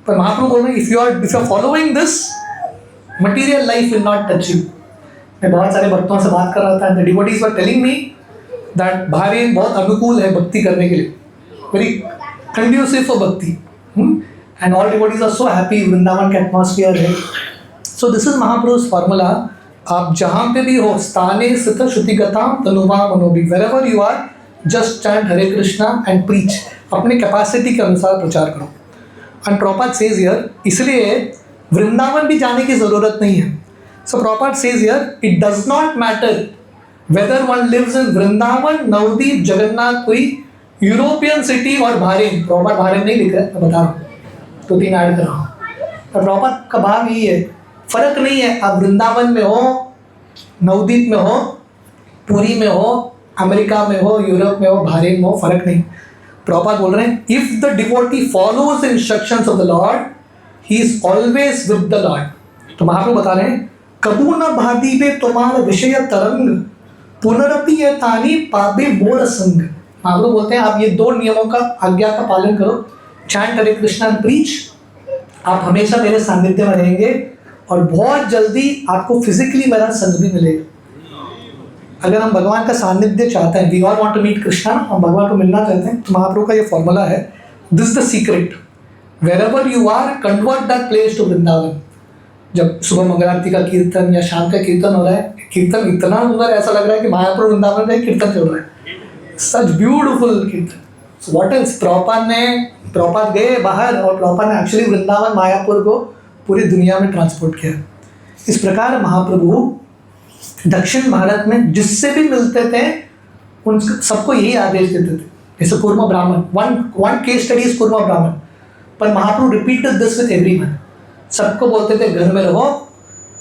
पर महाप्रभु बोल रहे हैं if you are following this, material life will not touch you. मैं बहुत सारे भक्तों से बात कर रहा था, the devotees were telling me that भावेन बहुत अनुकूल है भक्ति करने के लिए, very conducive for bhakti, and all devotees are so happy, Vrindavan का एटमॉस्फेयर है। So this is Mahaprabhu's formula. आप जहाँ पे भी हो, स्थाने स्थित श्रुतिगताम तनुवा मनोबी, wherever you are, just chant Hare Krishna and preach, अपने कैपेसिटी के अनुसार प्रचार करो। एंड प्रॉपर्ट सेज हियर, इसलिए वृंदावन भी जाने की जरूरत नहीं है। सो प्रॉपर्ट says here, it does not matter whether one lives in Vrindavan, Navadvip, Jagannathpuri, European city और बहरीन। प्रॉपर्ट बहरीन नहीं लिख रहा है, मैं बता रहा हूँ, 2-3 ऐड कर रहा हूँ। तो प्रॉपर्ट का भाव यही है, फर्क नहीं है आप वृंदावन में हो, नवदीप में हो, पुरी में हो, अमेरिका में हो, यूरोप में हो, बहरीन में हो, फर्क नहीं। प्रॉपर्ट बोल रहे हैं if the devotee follows the instructions of the Lord, he is always with the Lord. तो महाप्रभु बता रहे हैं कबू न भादीबे तुम्हारा विषय तरंग, पुनरपि ये तानी पाबे मोर संग। महाप्रभु बोलते हैं आप ये 2 नियमों का, आज्ञा का पालन करो, chant Hare Krishna and preach, आप हमेशा मेरे सानिध्य में रहेंगे और बहुत जल्दी आपको फिजिकली मेरा संग भी मिलेगा। अगर हम भगवान का सानिध्य चाहते हैं, we all want to meet Krishna, हम भगवान को मिलना चाहते हैं, तो महाप्रभु का ये फॉर्मूला है, this the secret, wherever you are convert that place to Vrindavan. जब सुबह मंगल आरती का कीर्तन या शाम का कीर्तन हो रहा है, कीर्तन इतना सुंदर, ऐसा लग रहा है कि मायापुर वृंदावन में कीर्तन चल रहा है, सच ब्यूटीफुल कीर्तन। सो व्हाट इज, प्रॉपर गए बाहर और प्रॉपर ने एक्चुअली वृंदावन मायापुर को पूरी दुनिया में ट्रांसपोर्ट किया। इस प्रकार महाप्रभु दक्षिण भारत में जिससे भी मिलते थे उन सबको यही आदेश देते थे। जैसे कूर्म ब्राह्मण, वन केस स्टडी इज कूर्म ब्राह्मण, पर महाप्रभु रिपीटेड दिस विद एवरीवन। सबको बोलते थे घर में रहो,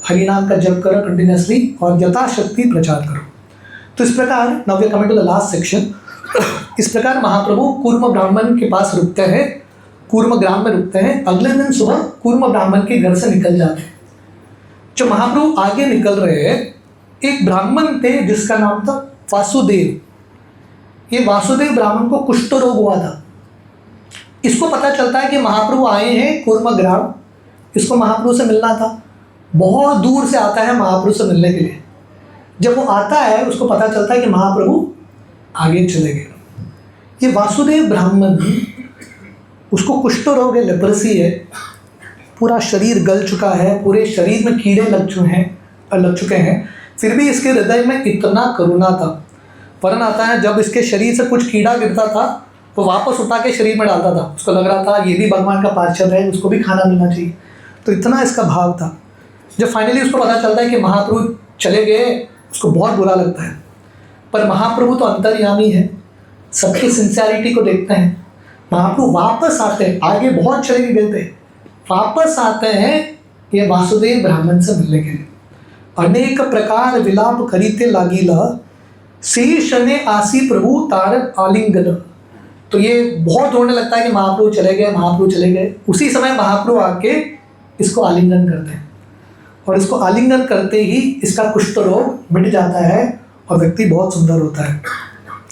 हरिनाम का जप करो कंटिन्यूसली और यथाशक्ति प्रचार करो। तो इस प्रकार now we are coming to the last section. इस प्रकार महाप्रभु कूर्म ब्राह्मण के पास रुकते हैं, कूर्म ग्राम में रुकते हैं। अगले दिन सुबह कूर्म ब्राह्मण के घर से निकल जाते हैं। जो महाप्रभु आगे निकल रहे हैं, एक ब्राह्मण थे जिसका नाम था वासुदेव। ये वासुदेव ब्राह्मण को कुष्ठ रोग हुआ था। इसको पता चलता है कि महाप्रभु आए हैं कूर्म ग्राम, इसको महाप्रभु से मिलना था। बहुत दूर से आता है महाप्रभु से मिलने के लिए। जब वो आता है उसको पता चलता है कि महाप्रभु आगे चले गए। ये वासुदेव ब्राह्मण, उसको कुष्ठ रोग है, लेप्रेसी है, पूरा शरीर गल चुका है, पूरे शरीर में कीड़े लग चुके हैं, फिर भी इसके हृदय में इतना करुणा था। वरन आता है जब इसके शरीर से कुछ कीड़ा गिरता था वो वापस उठा के शरीर में डालता था। उसको लग रहा था ये भी भगवान का पार्षद है, उसको भी खाना मिलना चाहिए, तो इतना इसका भाव था। जब फाइनली उसको पता चलता है कि महाप्रभु चले गए, उसको बहुत बुरा लगता है। पर महाप्रभु तो अंतर्यामी है, सबकी सिंसियरिटी को देखते हैं। महाप्रभु वापस आते हैं, आगे बहुत चले गए थे, वापस आते हैं ये वासुदेव ब्राह्मण से मिलने के लिए। अनेक प्रकार विलाप करीते लागिला, शेष ने आसी प्रभु तारक आलिंगन। तो ये बहुत रोने लगता है कि महाप्रभु चले गए, महाप्रभु चले गए। उसी समय महाप्रभु आके इसको आलिंगन करते हैं और इसको आलिंगन करते ही इसका कुष्ठ रोग मिट जाता है और व्यक्ति बहुत सुंदर होता है।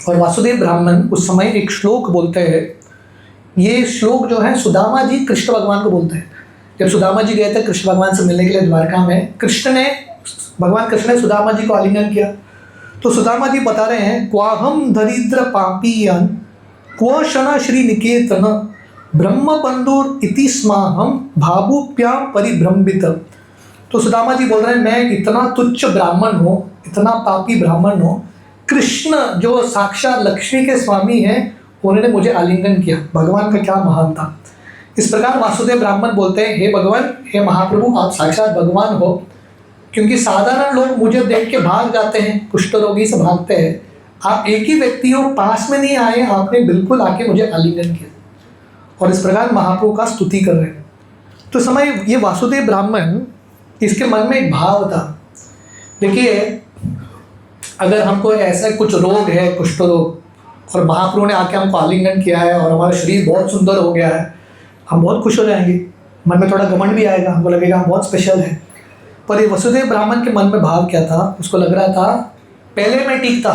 और वासुदेव ब्राह्मण उस समय एक श्लोक बोलते हैं। ये श्लोक जो है सुदामा जी कृष्ण भगवान को बोलते हैं। जब सुदामा जी गए थे कृष्ण भगवान से मिलने के लिए द्वारका में, भगवान कृष्ण ने सुदामा जी को आलिंगन किया। तो सुदामा जी बता रहे हैं, क्वाहम दरिद्र पापीयन क्व शना श्री निकेतन ब्रह्म बंधुर इति स्माहम भावुप्याम परिभ्रमित। तो सुदामा जी बोल रहे हैं मैं इतना तुच्छ ब्राह्मण हूँ, इतना पापी ब्राह्मण हूँ, कृष्ण जो साक्षात लक्ष्मी के स्वामी हैं उन्होंने मुझे आलिंगन किया। भगवान का क्या महान था। इस प्रकार वासुदेव ब्राह्मण बोलते हैं, हे भगवान, हे महाप्रभु, आप साक्षात भगवान हो। क्योंकि साधारण लोग मुझे देख के भाग जाते हैं, कुष्ठ रोगी से भागते हैं, आप एक ही व्यक्ति हो, पास में नहीं आए, आपने बिल्कुल आके मुझे आलिंगन किया। और इस प्रकार महाप्रभु का स्तुति कर रहे हैं। तो समय ये वासुदेव ब्राह्मण, इसके मन में एक भाव था। देखिए, अगर हमको ऐसा कुछ रोग है, कुष्ठ रोग, और महाप्रभु ने आके हमको आलिंगन किया है और हमारा शरीर बहुत सुंदर हो गया है, हम बहुत खुश हो जाएंगे, मन में थोड़ा घमंड भी आएगा, हमको लगेगा हम बहुत स्पेशल हैं। पर ये वसुदेव ब्राह्मण के मन में भाव क्या था? उसको लग रहा था पहले मैं ठीक था,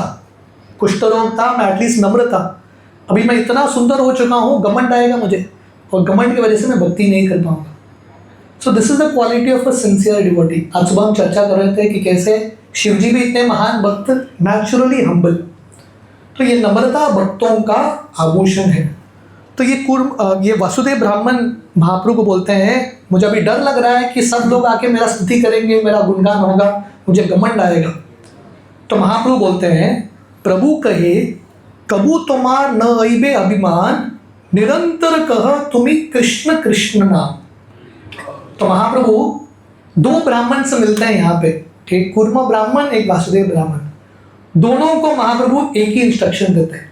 कुष्ठ रोग था, मैं एटलीस्ट नम्र था, अभी मैं इतना सुंदर हो चुका हूँ, घमंड आएगा मुझे, और घमंड की वजह से मैं भक्ति नहीं कर पाऊंगा। सो this is the quality of a sincere devotee. आज सुबह हम चर्चा कर रहे थे कि कैसे शिव जी भी इतने महान भक्त, नेचुरली हम्बल। तो ये नम्रता भक्तों का आभूषण है। तो ये वासुदेव ब्राह्मण महाप्रभु को बोलते हैं, मुझे अभी डर लग रहा है कि सब लोग आके मेरा स्तुति करेंगे, मेरा गुणगान होगा, मुझे घमंड आएगा। तो महाप्रभु बोलते हैं, प्रभु कहे कबू तुम्हार न अइबे अभिमान, निरंतर कह तुम्ही कृष्ण कृष्ण नाम। तो महाप्रभु दो ब्राह्मण से मिलते हैं यहाँ पे, एक कूर्म ब्राह्मण, एक वासुदेव ब्राह्मण। दोनों को महाप्रभु एक ही इंस्ट्रक्शन देते हैं।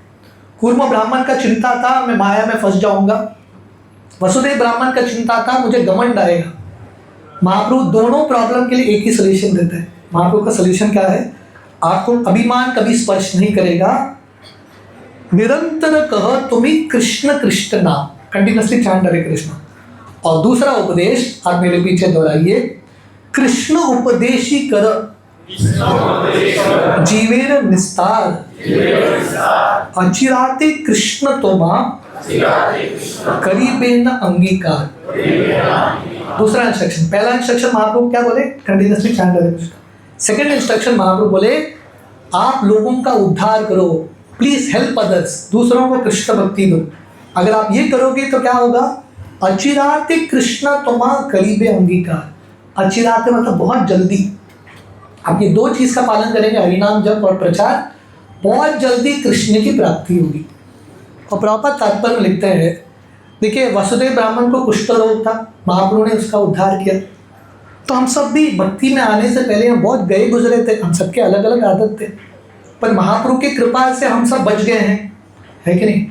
कूर्म ब्राह्मण का चिंता था मैं माया में फंस जाऊंगा, वसुदेव ब्राह्मण का चिंता था मुझे घमंड आएगा। महाप्रभु दोनों प्रॉब्लम के लिए एक ही सोल्यूशन देते हैं। महाप्रभु का सोल्यूशन क्या है? आपको अभिमान कभी स्पर्श नहीं करेगा, निरंतर कह तुम्ही कृष्ण कृष्ण नाम, कंटिन्यूसली चैंट हरे कृष्ण। और दूसरा उपदेश आप मेरे पीछे दोहराइए, कृष्ण उपदेशी कर जीवेर निस्तार, अचिराते कृष्ण तोमा करीबे न अंगीकार। दूसरा इंस्ट्रक्शन, पहला इंस्ट्रक्शन महाप्रभु क्या बोले? कंटिन्यूसली चैंट हरे कृष्ण। सेकंड इंस्ट्रक्शन महाप्रभु बोले, आप लोगों का उद्धार करो, प्लीज हेल्प अदर्स, दूसरों को कृष्ण भक्ति दो। अगर आप ये करोगे तो क्या होगा? अचिराते कृष्ण तोमा करीबे अंगीकार। अचिराते मतलब बहुत जल्दी। आप ये दो चीज का पालन करेंगे, हरिनाम जप और प्रचार, बहुत जल्दी कृष्ण की प्राप्ति होगी। और प्रभुपाद तात्पर्य में लिखते हैं, देखिए वसुदेव ब्राह्मण को कुष्ठ रोग था, महाप्रभु ने उसका उद्धार किया। तो हम सब भी भक्ति में आने से पहले हम बहुत गए गुजरे थे, हम सबके अलग अलग आदत थे, पर महाप्रभु की कृपा से हम सब बच गए हैं, है कि नहीं?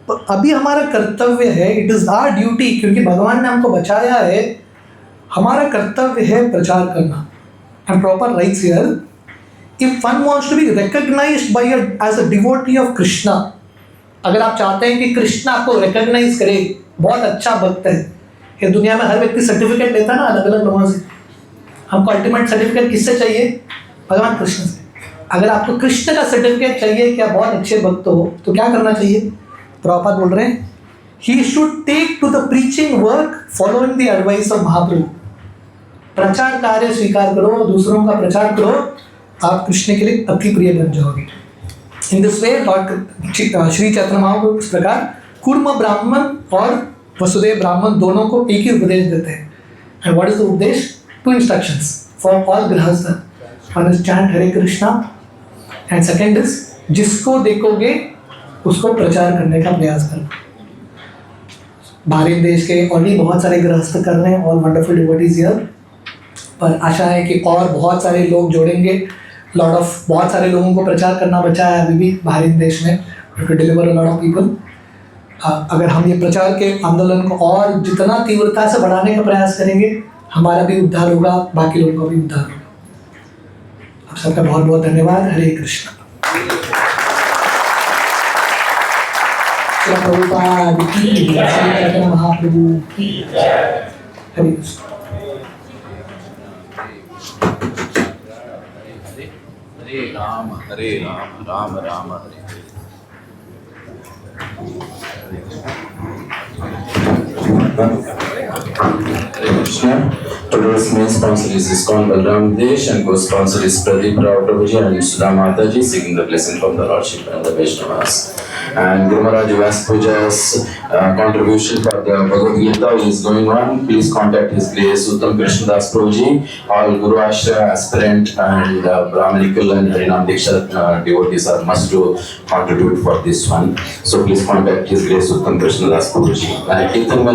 तो अभी हमारा कर्तव्य है, इट इज़ आवर ड्यूटी, क्योंकि भगवान ने हमको बचाया है, हमारा कर्तव्य है प्रचार करना। And proper writes here, if one wants to be recognised by as a devotee of Krishna, अगर आप चाहते हैं कि कृष्ण आपको रिकॉग्नाइज करे, बहुत अच्छा भक्त है, ये दुनिया में हर व्यक्ति सर्टिफिकेट लेता है ना अलग अलग लोगों से, हमको अल्टीमेट सर्टिफिकेट किससे चाहिए? भगवान कृष्ण से। अगर आपको कृष्ण का सर्टिफिकेट चाहिए कि आप बहुत अच्छे भक्त हो, तो क्या करना चाहिए? प्रभुपाद बोल रहे हैं, he should take to the preaching work following the advice of Mahaprabhu. प्रचार कार्य स्वीकार करो, दूसरों का प्रचार करो, आप कृष्ण के लिए अति प्रिय बन जाओगे। In this way Shri Chaitanya महाप्रभु इस प्रकार कूर्म ब्राह्मण और वसुदेव ब्राह्मण दोनों को एक ही उपदेश देते हैं। एंड व्हाट इज द उपदेश? टू इंस्ट्रक्शंस फॉर ऑल गृहस्थ। One is chant Hare Krishna, and second is जिसको देखोगे उसको प्रचार करने का प्रयास करना। भारत देश के ऑलरेडी बहुत सारे गृहस्थ कर रहे हैं और वंडरफुल डिवोटीज हियर, पर आशा है कि और बहुत सारे लोग जोड़ेंगे। बहुत सारे लोगों को प्रचार करना बचा है अभी भी भारत देश में, to deliver a lot of people. अगर हम ये प्रचार के आंदोलन को और जितना तीव्रता से बढ़ाने का प्रयास करेंगे, हमारा भी उद्धार होगा, बाकी लोगों का भी उद्धार होगा। आप सबका बहुत बहुत धन्यवाद। हरे कृष्ण। प्रभुपाद की जय, महाप्रभु की जय। हरे कृष्ण। हरे राम राम राम हरे Krishna. Today's main sponsor is ISKCON Balram Desh, and co-sponsor is Pradeep Rao Prabhuji and Sudha Mataji, seeking the blessing from the Lordship and the Vaishnavas. And Guru Maharaj Vyas Puja's contribution for the Bhagavad Gita is going on. Please contact His Grace Uttam Krishnadas Prabhuji. All Guru Ashra aspirant and Brahmanical and Harinam Diksha devotees are must to contribute for this one. So please contact His Grace Uttam Krishnadas Prabhuji.